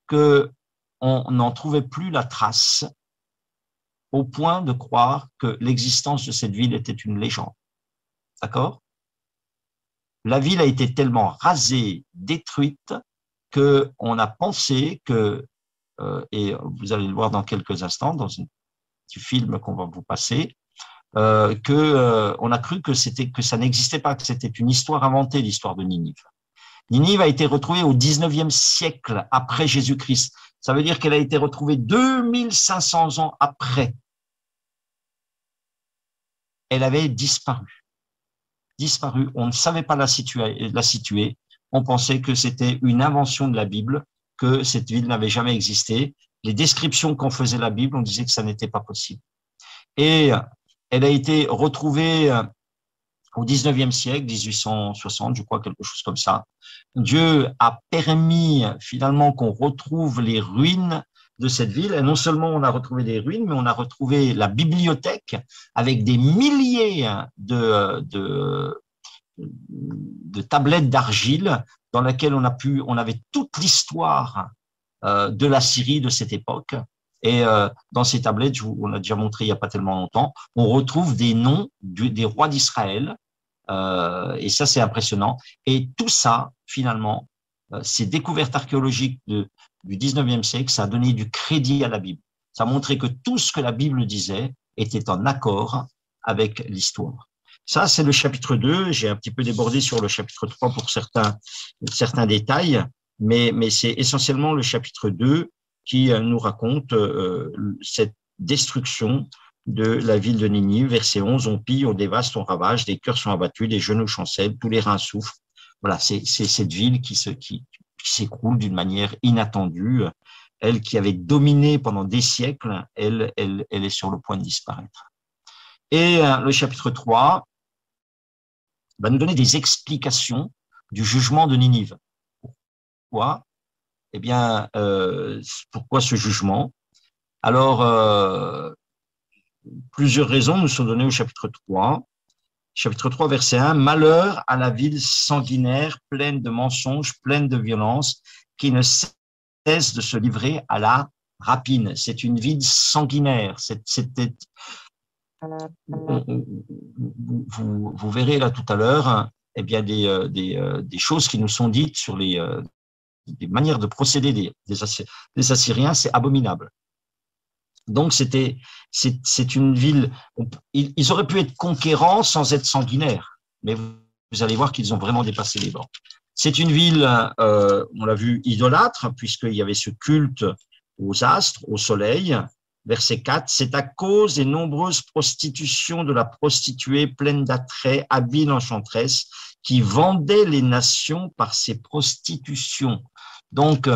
qu'on n'en trouvait plus la trace, au point de croire que l'existence de cette ville était une légende. D'accord? La ville a été tellement rasée, détruite, qu'on a pensé que, et vous allez le voir dans quelques instants, dans un petit film qu'on va vous passer, on a cru que ça n'existait pas, que c'était une histoire inventée, l'histoire de Ninive. Ninive a été retrouvée au 19e siècle après Jésus-Christ. Ça veut dire qu'elle a été retrouvée 2500 ans après. Elle avait disparu. On ne savait pas la situer. On pensait que c'était une invention de la Bible, que cette ville n'avait jamais existé. Les descriptions qu'en faisait la Bible, on disait que ça n'était pas possible. Et elle a été retrouvée au 19e siècle, 1860, je crois, quelque chose comme ça. Dieu a permis finalement qu'on retrouve les ruines de cette ville. Et non seulement on a retrouvé des ruines, mais on a retrouvé la bibliothèque avec des milliers de tablettes d'argile dans laquelle on avait toute l'histoire de la Syrie de cette époque. Et dans ces tablettes, on a déjà montré il n'y a pas tellement longtemps, on retrouve des noms des rois d'Israël. Et ça, c'est impressionnant. Et tout ça, finalement, ces découvertes archéologiques du 19e siècle, ça a donné du crédit à la Bible. Ça a montré que tout ce que la Bible disait était en accord avec l'histoire. Ça, c'est le chapitre 2. J'ai un petit peu débordé sur le chapitre 3 pour certains détails, mais c'est essentiellement le chapitre 2 qui nous raconte cette destruction de la ville de Ninive. Verset 11, on pille, on dévaste, on ravage, des cœurs sont abattus, des genoux chancellent, tous les reins souffrent. Voilà, c'est cette ville qui s'écroule d'une manière inattendue. Elle qui avait dominé pendant des siècles, elle est sur le point de disparaître. Et le chapitre 3 va nous donner des explications du jugement de Ninive. Pourquoi? Eh bien, pourquoi ce jugement? Alors, plusieurs raisons nous sont données au chapitre 3. Chapitre 3, verset 1, « Malheur à la ville sanguinaire, pleine de mensonges, pleine de violence, qui ne cesse de se livrer à la rapine. » C'est une ville sanguinaire. Vous verrez là tout à l'heure, eh bien des choses qui nous sont dites sur des manières de procéder des Assyriens, c'est abominable. Donc c'est une ville, ils auraient pu être conquérants sans être sanguinaires, mais vous allez voir qu'ils ont vraiment dépassé les bords. C'est une ville, on l'a vu, idolâtre, puisqu'il y avait ce culte aux astres, au soleil. Verset 4, c'est à cause des nombreuses prostitutions de la prostituée pleine d'attraits, habile enchanteresse, qui vendait les nations par ses prostitutions. Donc,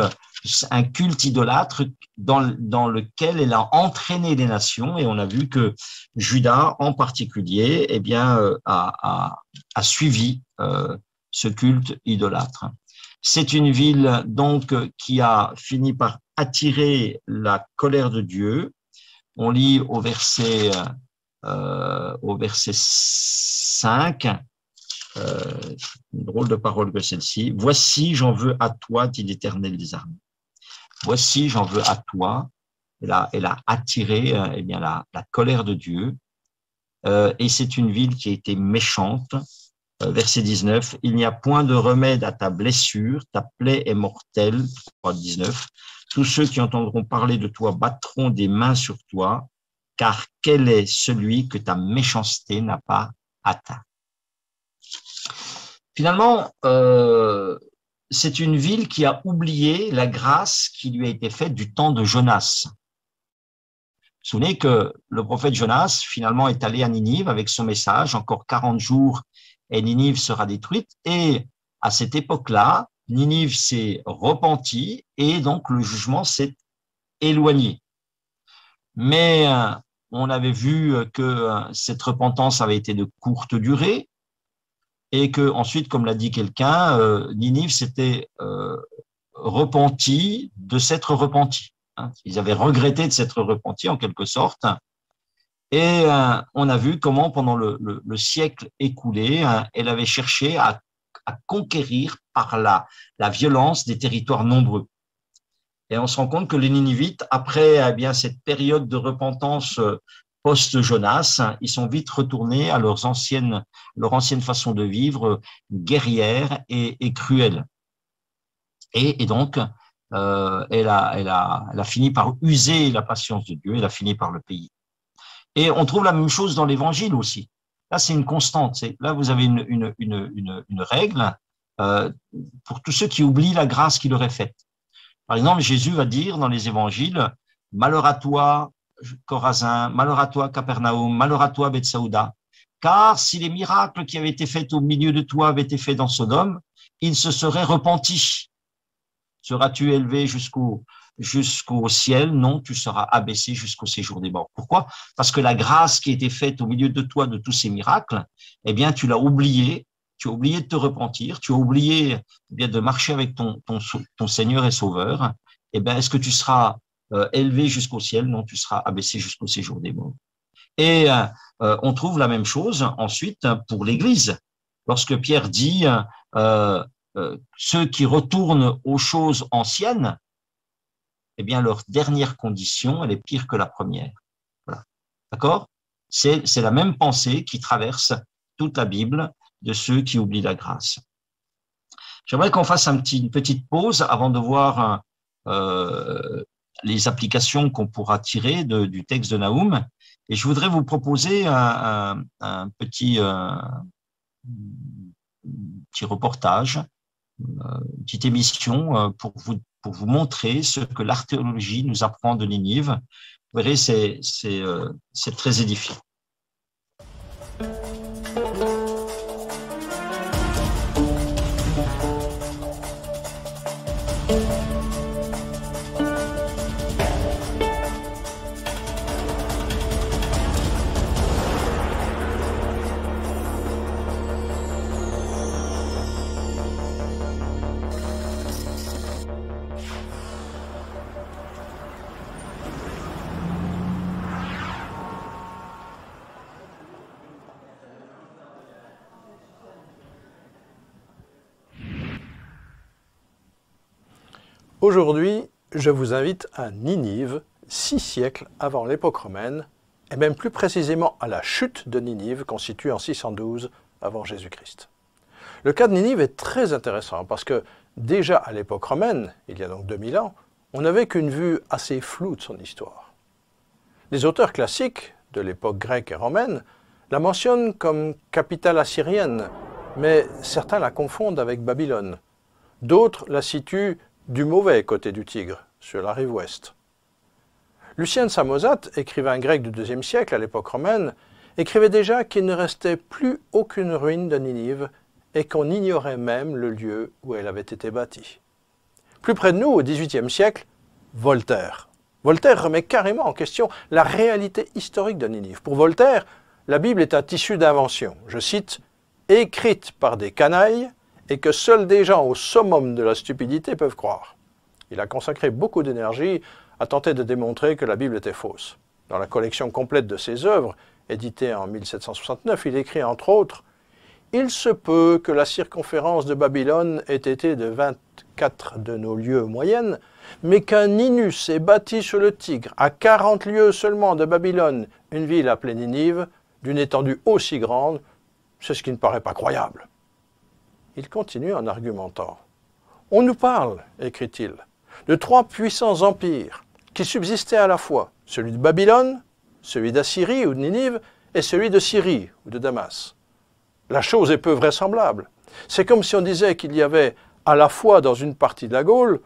un culte idolâtre dans lequel elle a entraîné les nations, et on a vu que Juda en particulier, eh bien, a suivi ce culte idolâtre. C'est une ville donc qui a fini par attirer la colère de Dieu. On lit au verset 5, une drôle de parole que celle-ci. « Voici, j'en veux à toi, dit l'Éternel des armées. » Voici, j'en veux à toi. Elle a attiré eh bien, la colère de Dieu. Et c'est une ville qui a été méchante. Verset 19, « Il n'y a point de remède à ta blessure, ta plaie est mortelle. » 19, « Tous ceux qui entendront parler de toi battront des mains sur toi, car quel est celui que ta méchanceté n'a pas atteint? » Finalement, c'est une ville qui a oublié la grâce qui lui a été faite du temps de Jonas. Vous vous souvenez que le prophète Jonas, finalement, est allé à Ninive avec son message, encore 40 jours et Ninive sera détruite. Et à cette époque-là, Ninive s'est repentie et donc le jugement s'est éloigné. Mais on avait vu que cette repentance avait été de courte durée et que ensuite, comme l'a dit quelqu'un, Ninive s'était repenti de s'être repenti. Ils avaient regretté de s'être repentis en quelque sorte. Et on a vu comment pendant le siècle écoulé, elle avait cherché à conquérir par la violence des territoires nombreux. Et on se rend compte que les Ninivites, après eh bien, cette période de repentance post-Jonas, ils sont vite retournés à leur ancienne façon de vivre, guerrière et cruelle. Et donc, elle a fini par user la patience de Dieu, elle a fini par le payer. Et on trouve la même chose dans l'Évangile aussi. Là, c'est une constante. Là, vous avez une règle pour tous ceux qui oublient la grâce qui leur est faite. Par exemple, Jésus va dire dans les Évangiles, « Malheur à toi, Chorazin, malheur à toi, Capernaum, malheur à toi, Bethsaïda, car si les miracles qui avaient été faits au milieu de toi avaient été faits dans Sodome, ils se seraient repentis. Seras-tu élevé jusqu'au ciel? Non, tu seras abaissé jusqu'au séjour des morts. » Pourquoi? Parce que la grâce qui a été faite au milieu de toi de tous ces miracles, eh bien, tu l'as oubliée. Tu as oublié de te repentir, tu as oublié eh bien, de marcher avec ton Seigneur et Sauveur. Eh bien, est-ce que tu seras élevé jusqu'au ciel? Non, tu seras abaissé jusqu'au séjour des morts. Et on trouve la même chose ensuite pour l'Église. Lorsque Pierre dit ceux qui retournent aux choses anciennes, eh bien, leur dernière condition, elle est pire que la première. Voilà. D'accord? C'est la même pensée qui traverse toute la Bible de ceux qui oublient la grâce. J'aimerais qu'on fasse une petite pause avant de voir les applications qu'on pourra tirer du texte de Naoum. Et je voudrais vous proposer un petit reportage, une petite émission pour vous montrer ce que l'archéologie nous apprend de Ninive. Vous verrez, c'est très édifiant. Aujourd'hui, je vous invite à Ninive, 6 siècles avant l'époque romaine, et même plus précisément à la chute de Ninive, constituée en 612 avant Jésus-Christ. Le cas de Ninive est très intéressant parce que déjà à l'époque romaine, il y a donc 2000 ans, on n'avait qu'une vue assez floue de son histoire. Les auteurs classiques de l'époque grecque et romaine la mentionnent comme capitale assyrienne, mais certains la confondent avec Babylone. D'autres la situent du mauvais côté du Tigre, sur la rive ouest. Lucien de Samosate, écrivain grec du IIe siècle à l'époque romaine, écrivait déjà qu'il ne restait plus aucune ruine de Ninive et qu'on ignorait même le lieu où elle avait été bâtie. Plus près de nous, au XVIIIe siècle, Voltaire. Voltaire remet carrément en question la réalité historique de Ninive. Pour Voltaire, la Bible est un tissu d'invention, je cite, « écrite par des canailles » et que seuls des gens au summum de la stupidité peuvent croire. Il a consacré beaucoup d'énergie à tenter de démontrer que la Bible était fausse. Dans la collection complète de ses œuvres, éditée en 1769, il écrit entre autres « Il se peut que la circonférence de Babylone ait été de 24 de nos lieues moyennes, mais qu'un Ninus ait bâti sur le Tigre, à 40 lieues seulement de Babylone, une ville appelée Ninive, d'une étendue aussi grande, c'est ce qui ne paraît pas croyable. » Il continue en argumentant. « On nous parle, écrit-il, de 3 puissants empires qui subsistaient à la fois, celui de Babylone, celui d'Assyrie ou de Ninive, et celui de Syrie ou de Damas. La chose est peu vraisemblable. C'est comme si on disait qu'il y avait à la fois dans une partie de la Gaule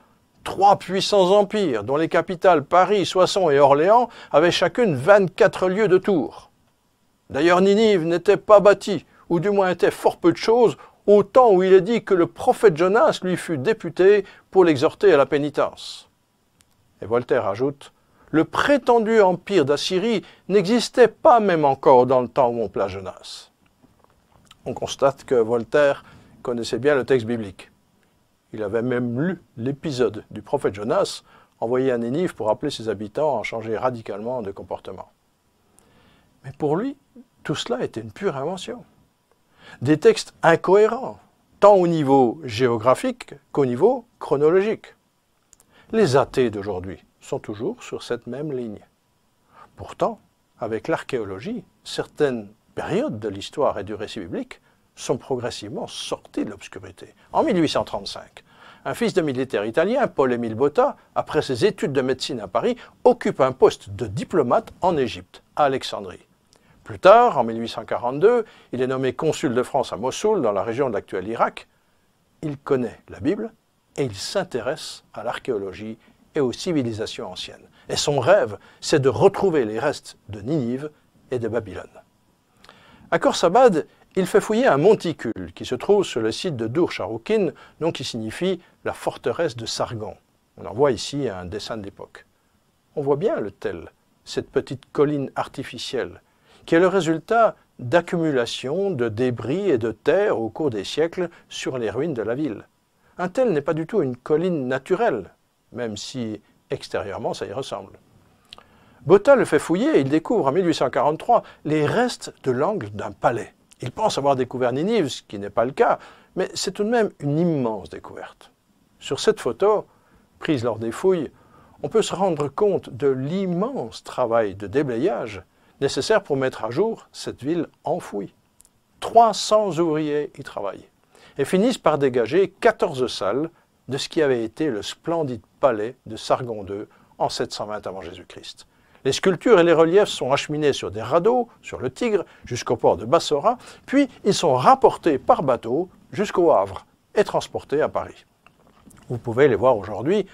3 puissants empires dont les capitales Paris, Soissons et Orléans avaient chacune 24 lieues de tour. D'ailleurs, Ninive n'était pas bâtie, ou du moins était fort peu de choses, au temps où il est dit que le prophète Jonas lui fut député pour l'exhorter à la pénitence. » Et Voltaire ajoute « Le prétendu empire d'Assyrie n'existait pas même encore dans le temps où on place Jonas. » On constate que Voltaire connaissait bien le texte biblique. Il avait même lu l'épisode du prophète Jonas envoyé à Ninive pour appeler ses habitants à changer radicalement de comportement. Mais pour lui, tout cela était une pure invention. Des textes incohérents, tant au niveau géographique qu'au niveau chronologique. Les athées d'aujourd'hui sont toujours sur cette même ligne. Pourtant, avec l'archéologie, certaines périodes de l'histoire et du récit biblique sont progressivement sorties de l'obscurité. En 1835, un fils de militaire italien, Paul-Émile Botta, après ses études de médecine à Paris, occupe un poste de diplomate en Égypte, à Alexandrie. Plus tard, en 1842, il est nommé consul de France à Mossoul, dans la région de l'actuel Irak. Il connaît la Bible et il s'intéresse à l'archéologie et aux civilisations anciennes. Et son rêve, c'est de retrouver les restes de Ninive et de Babylone. À Khorsabad, il fait fouiller un monticule qui se trouve sur le site de Dur Sharukin, nom qui signifie la forteresse de Sargon. On en voit ici un dessin de l'époque. On voit bien le tel, cette petite colline artificielle, qui est le résultat d'accumulation de débris et de terre au cours des siècles sur les ruines de la ville. Un tel n'est pas du tout une colline naturelle, même si extérieurement ça y ressemble. Botta le fait fouiller et il découvre en 1843 les restes de l'angle d'un palais. Il pense avoir découvert Ninive, ce qui n'est pas le cas, mais c'est tout de même une immense découverte. Sur cette photo, prise lors des fouilles, on peut se rendre compte de l'immense travail de déblayage nécessaire pour mettre à jour cette ville enfouie. 300 ouvriers y travaillent et finissent par dégager 14 salles de ce qui avait été le splendide palais de Sargon II en 720 avant Jésus-Christ. Les sculptures et les reliefs sont acheminés sur des radeaux, sur le Tigre, jusqu'au port de Bassora, puis ils sont rapportés par bateau jusqu'au Havre et transportés à Paris. Vous pouvez les voir aujourd'hui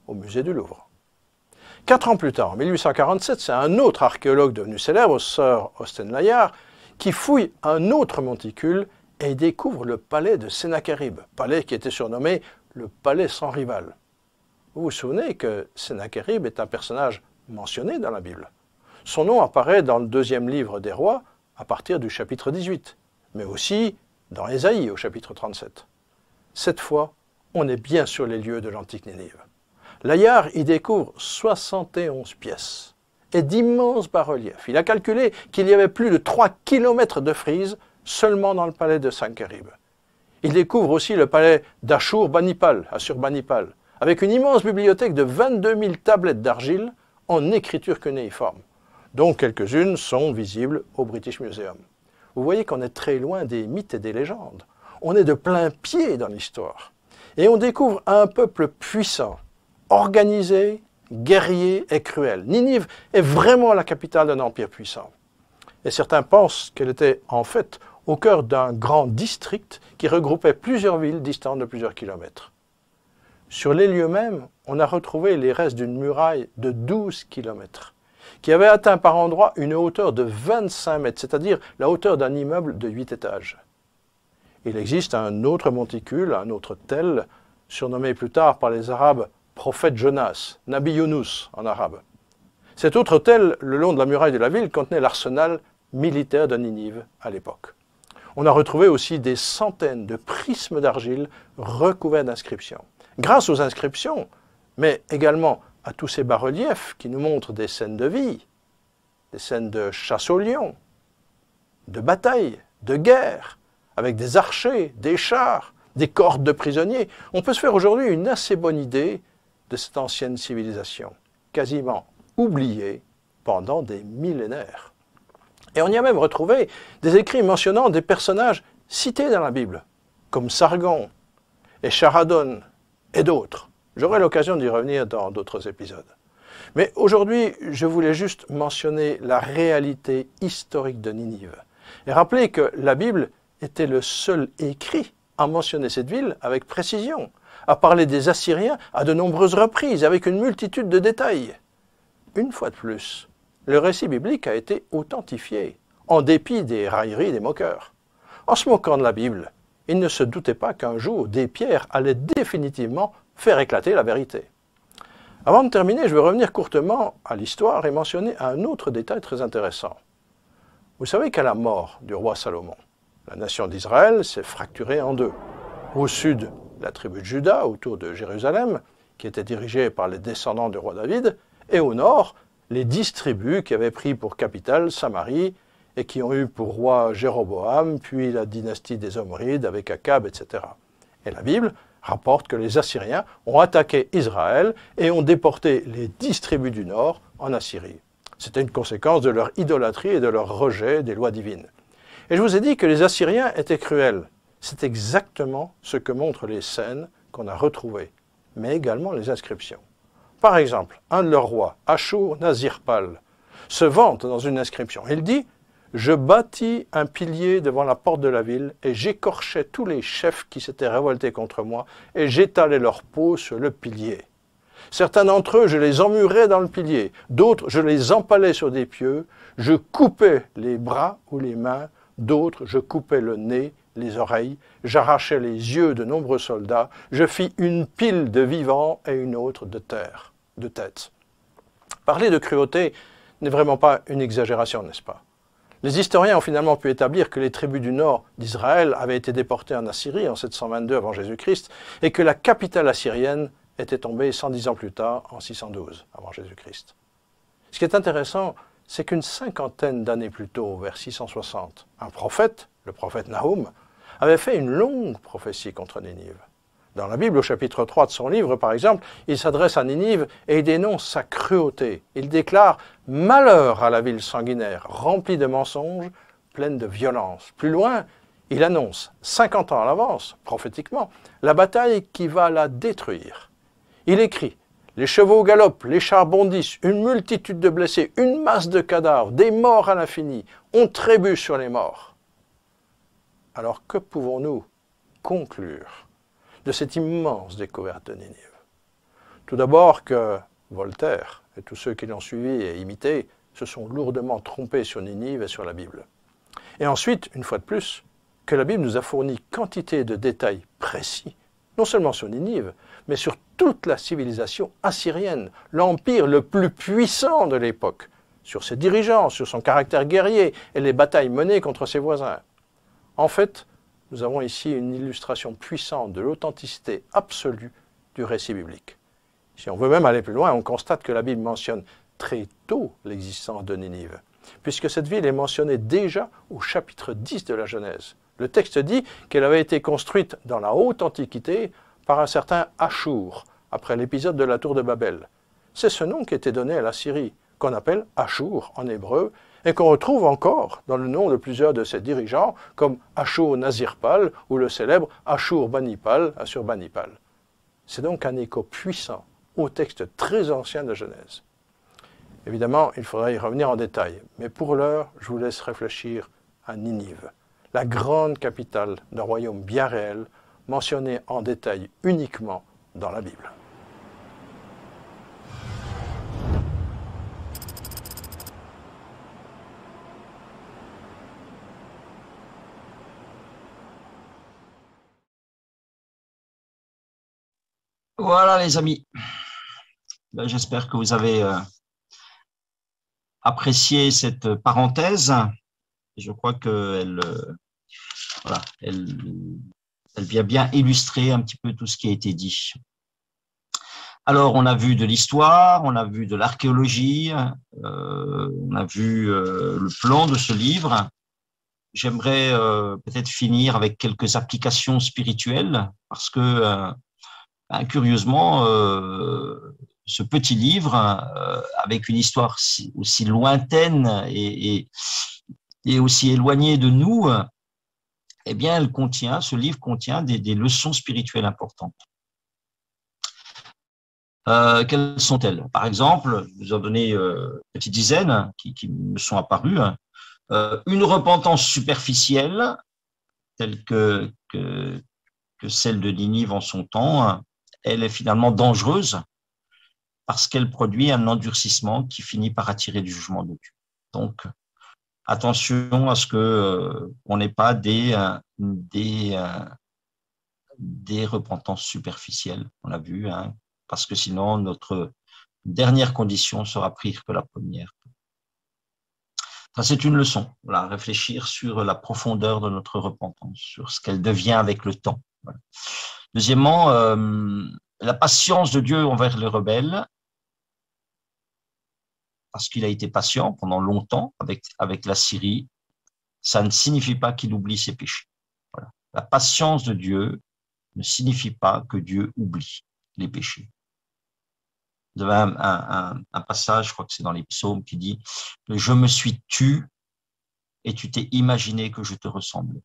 au musée du Louvre. 4 ans plus tard, en 1847, c'est un autre archéologue devenu célèbre, Sir Austen Layard, qui fouille un autre monticule et découvre le palais de Sennacherib, palais qui était surnommé le palais sans rival. Vous vous souvenez que Sennacherib est un personnage mentionné dans la Bible. Son nom apparaît dans le 2e livre des rois à partir du chapitre 18, mais aussi dans Ésaïe au chapitre 37. Cette fois, on est bien sur les lieux de l'antique Ninive. Layard y découvre 71 pièces et d'immenses bas-reliefs. Il a calculé qu'il y avait plus de 3 kilomètres de frises seulement dans le palais de Sennacherib. Il découvre aussi le palais d'Ashur-Banipal, Assur-Banipal, avec une immense bibliothèque de 22 000 tablettes d'argile en écriture cunéiforme, dont quelques-unes sont visibles au British Museum. Vous voyez qu'on est très loin des mythes et des légendes. On est de plein pied dans l'histoire. Et on découvre un peuple puissant, organisé, guerrier et cruel. Ninive est vraiment la capitale d'un empire puissant. Et certains pensent qu'elle était en fait au cœur d'un grand district qui regroupait plusieurs villes distantes de plusieurs kilomètres. Sur les lieux mêmes, on a retrouvé les restes d'une muraille de 12 kilomètres, qui avait atteint par endroits une hauteur de 25 mètres, c'est-à-dire la hauteur d'un immeuble de 8 étages. Il existe un autre monticule, un autre tel, surnommé plus tard par les Arabes prophète Jonas, Nabi Yunus en arabe. Cet autre tel, le long de la muraille de la ville, contenait l'arsenal militaire de Ninive à l'époque. On a retrouvé aussi des centaines de prismes d'argile recouverts d'inscriptions. Grâce aux inscriptions, mais également à tous ces bas-reliefs qui nous montrent des scènes de vie, des scènes de chasse au lion, de bataille, de guerre, avec des archers, des chars, des cordes de prisonniers, on peut se faire aujourd'hui une assez bonne idée de cette ancienne civilisation, quasiment oubliée pendant des millénaires. Et on y a même retrouvé des écrits mentionnant des personnages cités dans la Bible, comme Sargon et Charadon et d'autres. J'aurai l'occasion d'y revenir dans d'autres épisodes. Mais aujourd'hui, je voulais juste mentionner la réalité historique de Ninive et rappeler que la Bible était le seul écrit à mentionner cette ville avec précision, à parler des Assyriens à de nombreuses reprises, avec une multitude de détails. Une fois de plus, le récit biblique a été authentifié, en dépit des railleries des moqueurs. En se moquant de la Bible, ils ne se doutaient pas qu'un jour, des pierres allaient définitivement faire éclater la vérité. Avant de terminer, je vais revenir courtement à l'histoire et mentionner un autre détail très intéressant. Vous savez qu'à la mort du roi Salomon, la nation d'Israël s'est fracturée en deux. Au sud, la tribu de Juda, autour de Jérusalem, qui était dirigée par les descendants du roi David, et au nord, les 10 tribus qui avaient pris pour capitale Samarie et qui ont eu pour roi Jéroboam, puis la dynastie des Omrides avec Akab, etc. Et la Bible rapporte que les Assyriens ont attaqué Israël et ont déporté les 10 tribus du nord en Assyrie. C'était une conséquence de leur idolâtrie et de leur rejet des lois divines. Et je vous ai dit que les Assyriens étaient cruels. C'est exactement ce que montrent les scènes qu'on a retrouvées, mais également les inscriptions. Par exemple, un de leurs rois, Ashur-Nazir-Pal, se vante dans une inscription. Il dit « Je bâtis un pilier devant la porte de la ville et j'écorchai tous les chefs qui s'étaient révoltés contre moi et j'étalai leur peau sur le pilier. Certains d'entre eux, je les emmurais dans le pilier, d'autres, je les empalais sur des pieux, je coupais les bras ou les mains, d'autres, je coupais le nez, les oreilles, j'arrachais les yeux de nombreux soldats, je fis une pile de vivants et une autre de terre, de tête. » Parler de cruauté n'est vraiment pas une exagération, n'est-ce pas? Les historiens ont finalement pu établir que les tribus du nord d'Israël avaient été déportées en Assyrie en 722 avant Jésus-Christ et que la capitale assyrienne était tombée 110 ans plus tard, en 612 avant Jésus-Christ. Ce qui est intéressant, c'est qu'une cinquantaine d'années plus tôt, vers 660, un prophète, le prophète Nahum, avait fait une longue prophétie contre Ninive. Dans la Bible, au chapitre 3 de son livre, par exemple, il s'adresse à Ninive et il dénonce sa cruauté. Il déclare « Malheur à la ville sanguinaire, remplie de mensonges, pleine de violence ». Plus loin, il annonce, 50 ans à l'avance, prophétiquement, la bataille qui va la détruire. Il écrit « Les chevaux galopent, les chars bondissent, une multitude de blessés, une masse de cadavres, des morts à l'infini, on trébuche sur les morts. » Alors que pouvons-nous conclure de cette immense découverte de Ninive? Tout d'abord que Voltaire et tous ceux qui l'ont suivi et imité se sont lourdement trompés sur Ninive et sur la Bible. Et ensuite, une fois de plus, que la Bible nous a fourni quantité de détails précis, non seulement sur Ninive, mais sur toute la civilisation assyrienne, l'empire le plus puissant de l'époque, sur ses dirigeants, sur son caractère guerrier et les batailles menées contre ses voisins. En fait, nous avons ici une illustration puissante de l'authenticité absolue du récit biblique. Si on veut même aller plus loin, on constate que la Bible mentionne très tôt l'existence de Ninive, puisque cette ville est mentionnée déjà au chapitre 10 de la Genèse. Le texte dit qu'elle avait été construite dans la haute Antiquité par un certain Ashur, après l'épisode de la tour de Babel. C'est ce nom qui était donné à la Syrie, qu'on appelle Ashur en hébreu, et qu'on retrouve encore dans le nom de plusieurs de ses dirigeants, comme Ashur-Nazir-Pal ou le célèbre Ashur-Banipal, Assur-Banipal. C'est donc un écho puissant au texte très ancien de Genèse. Évidemment, il faudrait y revenir en détail, mais pour l'heure, je vous laisse réfléchir à Ninive, la grande capitale d'un royaume bien réel, mentionné en détail uniquement dans la Bible. Voilà les amis, j'espère que vous avez apprécié cette parenthèse. Je crois qu'elle voilà, elle vient bien illustrer un petit peu tout ce qui a été dit. Alors, on a vu de l'histoire, on a vu de l'archéologie, on a vu le plan de ce livre. J'aimerais peut-être finir avec quelques applications spirituelles parce que curieusement, ce petit livre, avec une histoire aussi lointaine et aussi éloignée de nous, eh bien, ce livre contient des leçons spirituelles importantes. Quelles sont-elles? Par exemple, je vous en donner une petite dizaine qui me sont apparues. Une repentance superficielle, telle que celle de Ninive en son temps, elle est finalement dangereuse parce qu'elle produit un endurcissement qui finit par attirer du jugement de Dieu. Donc, attention à ce que on n'ait pas des repentances superficielles, on l'a vu, hein, parce que sinon notre dernière condition sera pire que la première. Ça, c'est une leçon, voilà, réfléchir sur la profondeur de notre repentance, sur ce qu'elle devient avec le temps. Voilà. Deuxièmement, la patience de Dieu envers les rebelles, parce qu'il a été patient pendant longtemps avec la Syrie, ça ne signifie pas qu'il oublie ses péchés. Voilà. La patience de Dieu ne signifie pas que Dieu oublie les péchés. Vous avez un passage, je crois que c'est dans les psaumes, qui dit « Je me suis tu et tu t'es imaginé que je te ressemblais. »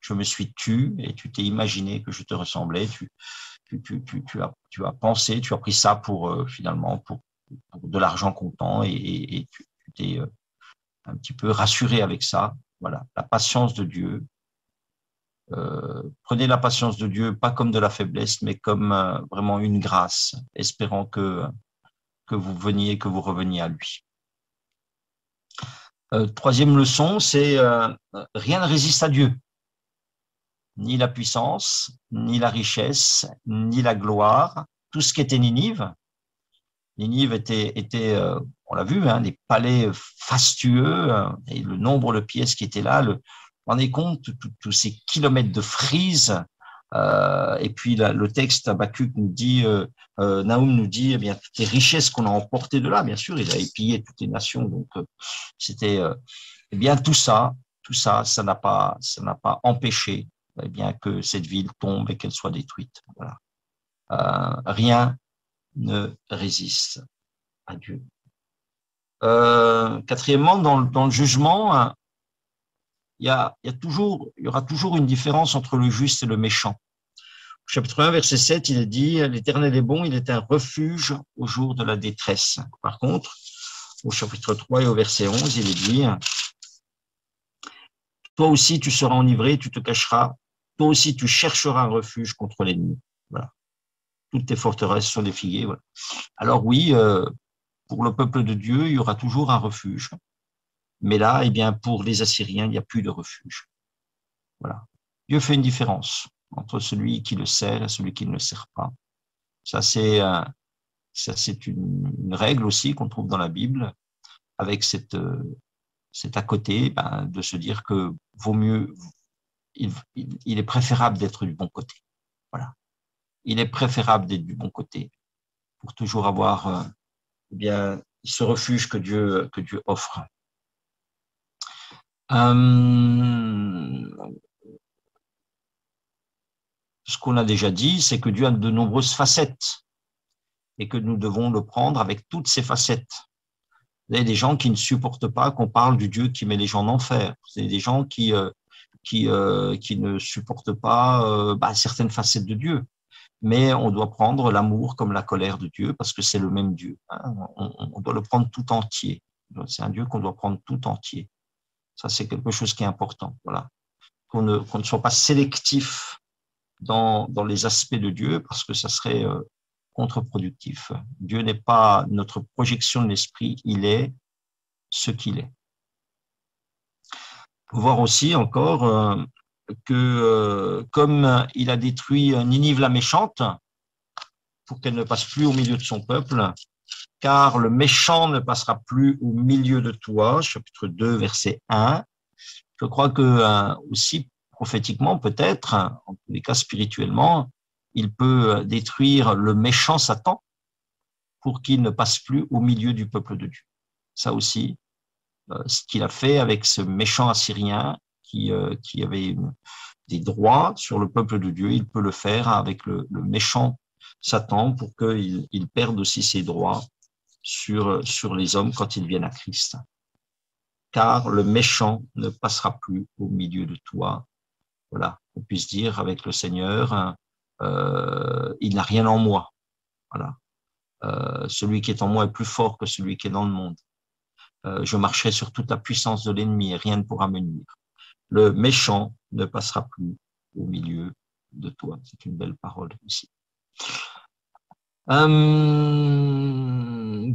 Je me suis tu et tu t'es imaginé que je te ressemblais. Tu as pensé, tu as pris ça pour finalement pour de l'argent comptant et tu t'es un petit peu rassuré avec ça. Voilà, la patience de Dieu. Prenez la patience de Dieu pas comme de la faiblesse, mais comme vraiment une grâce, espérant que vous veniez, que vous reveniez à lui. Troisième leçon, c'est rien ne résiste à Dieu. Ni la puissance, ni la richesse, ni la gloire. Tout ce qui était Ninive. Ninive était on l'a vu, hein, des palais fastueux, et le nombre de pièces qui étaient là. Vous vous rendez compte, tous ces kilomètres de frises. Et puis le texte Habakkuk nous dit, Nahum nous dit, eh bien, toutes les richesses qu'on a emportées de là, bien sûr, il a pillé toutes les nations. Donc, c'était, eh bien, tout ça, ça n'a pas empêché, eh bien, que cette ville tombe et qu'elle soit détruite. Voilà. Rien ne résiste à Dieu. Quatrièmement, dans le jugement, il y aura toujours une différence entre le juste et le méchant. Au chapitre 1, verset 7, il est dit « L'Éternel est bon, il est un refuge au jour de la détresse. » Par contre, au chapitre 3 et au verset 11, il est dit « Toi aussi tu seras enivré, tu te cacheras, toi aussi tu chercheras un refuge contre l'ennemi. » Voilà. Toutes tes forteresses sont des figuiers. Voilà. Alors oui, pour le peuple de Dieu, il y aura toujours un refuge. Mais là, eh bien, pour les Assyriens, il n'y a plus de refuge. Voilà. Dieu fait une différence entre celui qui le sert et celui qui ne le sert pas. Ça, c'est une règle aussi qu'on trouve dans la Bible, avec cet à côté, de se dire que vaut mieux, il est préférable d'être du bon côté. Voilà. Il est préférable d'être du bon côté pour toujours avoir eh bien, ce refuge que Dieu offre. Ce qu'on a déjà dit, c'est que Dieu a de nombreuses facettes et que nous devons le prendre avec toutes ces facettes. Vous avez des gens qui ne supportent pas qu'on parle du Dieu qui met les gens en enfer. Vous avez des gens qui ne supportent pas certaines facettes de Dieu. Mais on doit prendre l'amour comme la colère de Dieu parce que c'est le même Dieu. Hein. On doit le prendre tout entier. C'est un Dieu qu'on doit prendre tout entier. Ça, c'est quelque chose qui est important. Voilà. Qu'on ne soit pas sélectif dans les aspects de Dieu parce que ça serait contre-productif. Dieu n'est pas notre projection de l'esprit, il est ce qu'il est. Il faut voir aussi encore que comme il a détruit Ninive la méchante pour qu'elle ne passe plus au milieu de son peuple, car le méchant ne passera plus au milieu de toi, chapitre 2, verset 1. Je crois que aussi prophétiquement, peut-être, en tous les cas spirituellement, il peut détruire le méchant Satan pour qu'il ne passe plus au milieu du peuple de Dieu. Ça aussi, ce qu'il a fait avec ce méchant Assyrien qui avait des droits sur le peuple de Dieu, il peut le faire avec le méchant Satan pour qu'il perde aussi ses droits sur les hommes quand ils viennent à Christ. Car le méchant ne passera plus au milieu de toi. Voilà, on puisse dire avec le Seigneur, il n'a rien en moi. Voilà. Celui qui est en moi est plus fort que celui qui est dans le monde. Je marcherai sur toute la puissance de l'ennemi et rien ne pourra me nuire. Le méchant ne passera plus au milieu de toi. C'est une belle parole ici.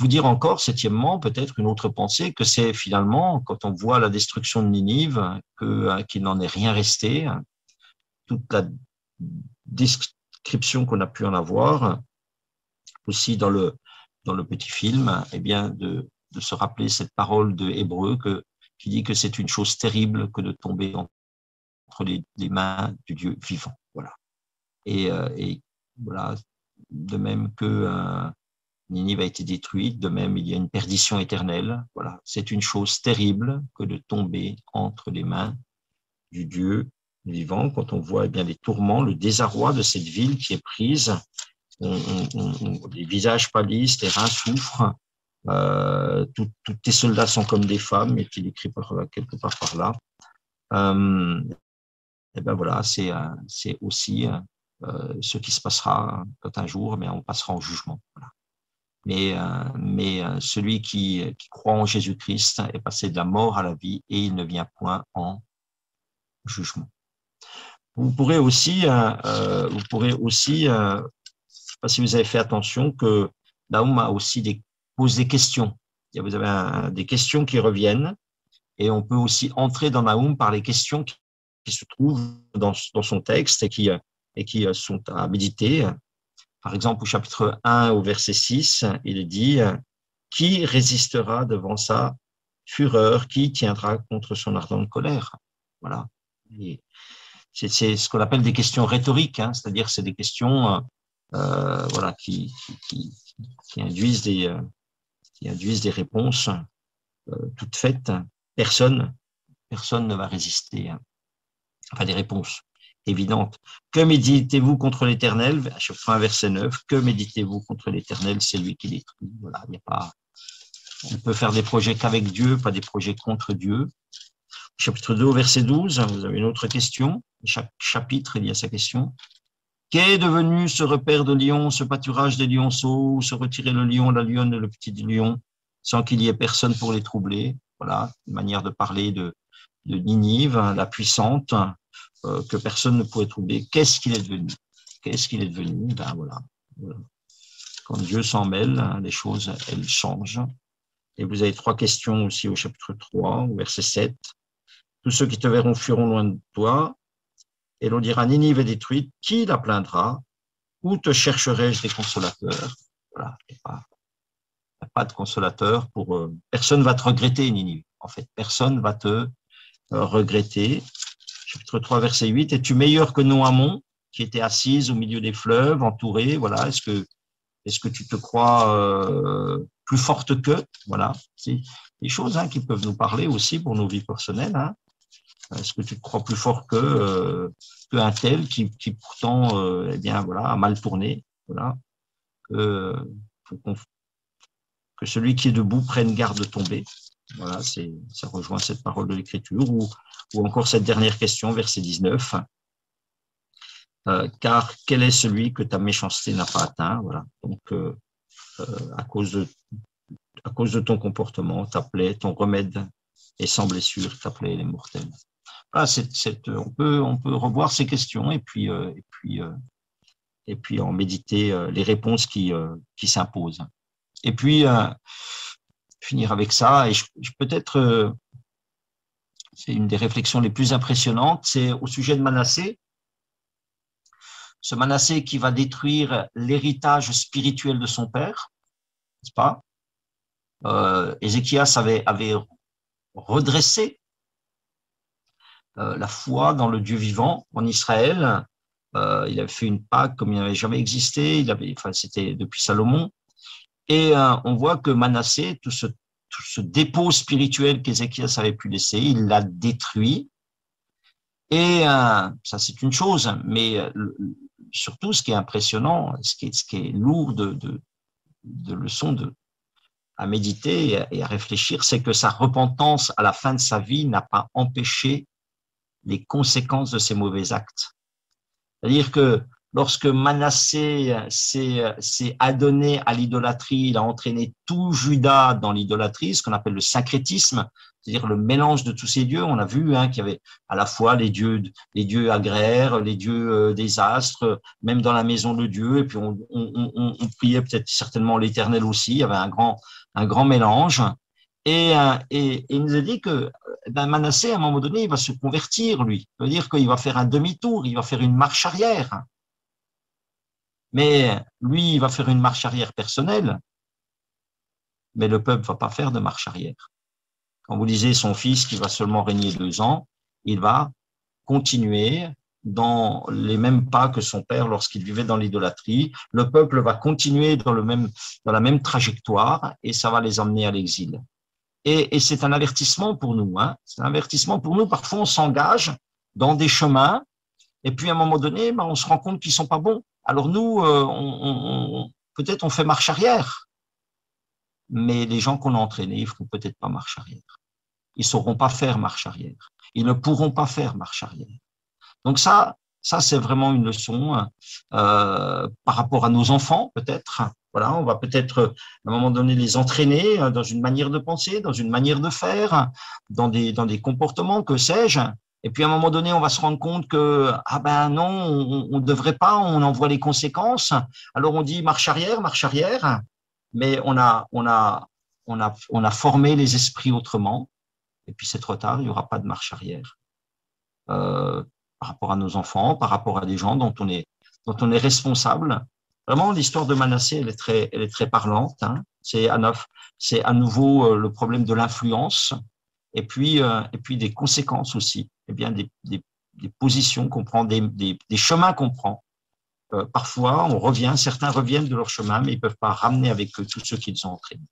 Vous dire encore, septièmement, peut-être une autre pensée, que c'est finalement, quand on voit la destruction de Ninive, qu'il n'en est rien resté. Toute la description qu'on a pu en avoir, aussi dans le petit film, eh bien, de se rappeler cette parole de Hébreu qui dit que c'est une chose terrible que de tomber entre les mains du Dieu vivant. Voilà. Et voilà, de même que Ninive a été détruite, de même il y a une perdition éternelle. Voilà, c'est une chose terrible que de tomber entre les mains du Dieu vivant, quand on voit les tourments, le désarroi de cette ville qui est prise, les visages pâlissent, les reins souffrent, tous tes soldats sont comme des femmes, est-il écrit quelque part par là. Et ben voilà, c'est aussi ce qui se passera quand un jour, mais on passera en jugement. Voilà. Mais celui qui croit en Jésus-Christ est passé de la mort à la vie et il ne vient point en jugement. Vous pourrez aussi, je ne sais pas si vous avez fait attention, que Nahum a aussi pose des questions. Vous avez des questions qui reviennent et on peut aussi entrer dans Nahum par les questions qui se trouvent dans son texte et qui sont à méditer. Par exemple, au chapitre 1, au verset 6, il est dit « Qui résistera devant sa fureur? Qui tiendra contre son ardente colère ?» Voilà. C'est ce qu'on appelle des questions rhétoriques, hein, c'est-à-dire c'est des questions voilà, qui induisent des réponses toutes faites. Personne ne va résister. Hein. Enfin, des réponses évidentes. Que méditez-vous contre l'Éternel? Chapitre 1, verset 9. Que méditez-vous contre l'Éternel? C'est lui qui détruit. Voilà, il n'y a pas. On peut faire des projets qu'avec Dieu, pas des projets contre Dieu. Chapitre 2, verset 12, vous avez une autre question. Chaque chapitre, il y a sa question. Qu'est devenu ce repère de lions, ce pâturage des lionceaux, où se retirer le lion, la lionne et le petit lion, sans qu'il y ait personne pour les troubler? Voilà, une manière de parler de Ninive, la puissante, que personne ne pouvait troubler. Qu'est-ce qu'il est devenu? Qu'est-ce qu'il est devenu? Ben voilà. Quand Dieu s'en mêle, les choses, elles changent. Et vous avez 3 questions aussi au chapitre 3, au verset 7. Tous ceux qui te verront fuiront loin de toi. Et l'on dira, Ninive est détruite, qui la plaindra? Où te chercherai-je des consolateurs? Voilà, il n'y a pas de consolateur. Personne ne va te regretter, Ninive. En fait, personne ne va te regretter. Chapitre 3, verset 8. Es-tu meilleur que Noamon, qui était assise au milieu des fleuves, entourée? Voilà, est-ce que tu te crois plus forte que? Voilà, c'est des choses qui peuvent nous parler aussi pour nos vies personnelles. Hein. Est-ce que tu te crois plus fort qu'un tel qui pourtant eh bien, voilà, a mal tourné? Voilà. Que celui qui est debout prenne garde de tomber. Voilà, ça rejoint cette parole de l'Écriture. Ou encore cette dernière question, verset 19. Car quel est celui que ta méchanceté n'a pas atteint? Voilà. Donc, à cause de ton comportement, ta plaie, ton remède est sans blessure, ta plaie est mortelle. Voilà, on peut revoir ces questions et puis en méditer les réponses qui s'imposent. Et puis finir avec ça. Et peut-être c'est une des réflexions les plus impressionnantes, c'est au sujet de Manassé. Ce Manassé qui va détruire l'héritage spirituel de son père, n'est-ce pas? Ézéchias avait redressé la foi dans le Dieu vivant en Israël. Il avait fait une Pâque comme il n'avait jamais existé. C'était depuis Salomon. Et on voit que Manassé, tout ce dépôt spirituel qu'Ézéchias avait pu laisser, il l'a détruit. Et ça, c'est une chose. Mais surtout, ce qui est impressionnant, ce qui est lourd de leçons à méditer et à réfléchir, c'est que sa repentance à la fin de sa vie n'a pas empêché les conséquences de ses mauvais actes. C'est-à-dire que lorsque Manassé s'est adonné à l'idolâtrie, il a entraîné tout Juda dans l'idolâtrie, ce qu'on appelle le syncrétisme, c'est-à-dire le mélange de tous ces dieux. On a vu qu'il y avait à la fois les dieux agraires, les dieux des astres, même dans la maison de Dieu, et puis on priait peut-être certainement l'Éternel aussi, il y avait un grand mélange. Et il nous a dit que Manassé, à un moment donné, il va se convertir, lui. Ça veut dire qu'il va faire un demi-tour, il va faire une marche arrière. Mais lui, il va faire une marche arrière personnelle, mais le peuple ne va pas faire de marche arrière. Quand vous lisez son fils qui va seulement régner 2 ans, il va continuer dans les mêmes pas que son père lorsqu'il vivait dans l'idolâtrie. Le peuple va continuer dans la même trajectoire et ça va les emmener à l'exil. Et c'est un avertissement pour nous. C'est un avertissement pour nous. Parfois, on s'engage dans des chemins, et puis à un moment donné, on se rend compte qu'ils sont pas bons. Alors nous, peut-être on fait marche arrière, mais les gens qu'on a entraînés, ils feront peut-être pas marche arrière. Ils sauront pas faire marche arrière. Ils ne pourront pas faire marche arrière. Donc ça c'est vraiment une leçon par rapport à nos enfants, peut-être. Voilà, on va peut-être à un moment donné les entraîner dans une manière de penser, dans une manière de faire, dans des comportements, que sais-je. Et puis à un moment donné, on va se rendre compte que ah ben non, on devrait pas, on en voit les conséquences. Alors on dit marche arrière, mais on a formé les esprits autrement. Et puis c'est trop tard, il n'y aura pas de marche arrière. Par rapport à nos enfants, par rapport à des gens dont on est responsable. Vraiment, l'histoire de Manassé, elle est très parlante. Hein. C'est à nouveau le problème de l'influence et puis des conséquences aussi. Eh bien, des positions qu'on prend, des chemins qu'on prend. Parfois, certains reviennent de leur chemin, mais ils ne peuvent pas ramener avec eux tous ceux qu'ils ont entraînés.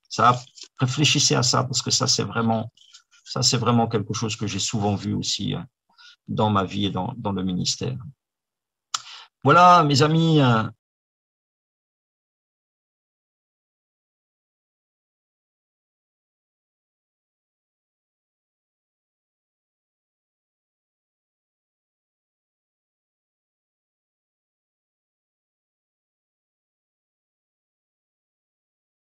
Ça, réfléchissez à ça, parce que ça, c'est vraiment quelque chose que j'ai souvent vu aussi dans ma vie et dans le ministère. Voilà, mes amis,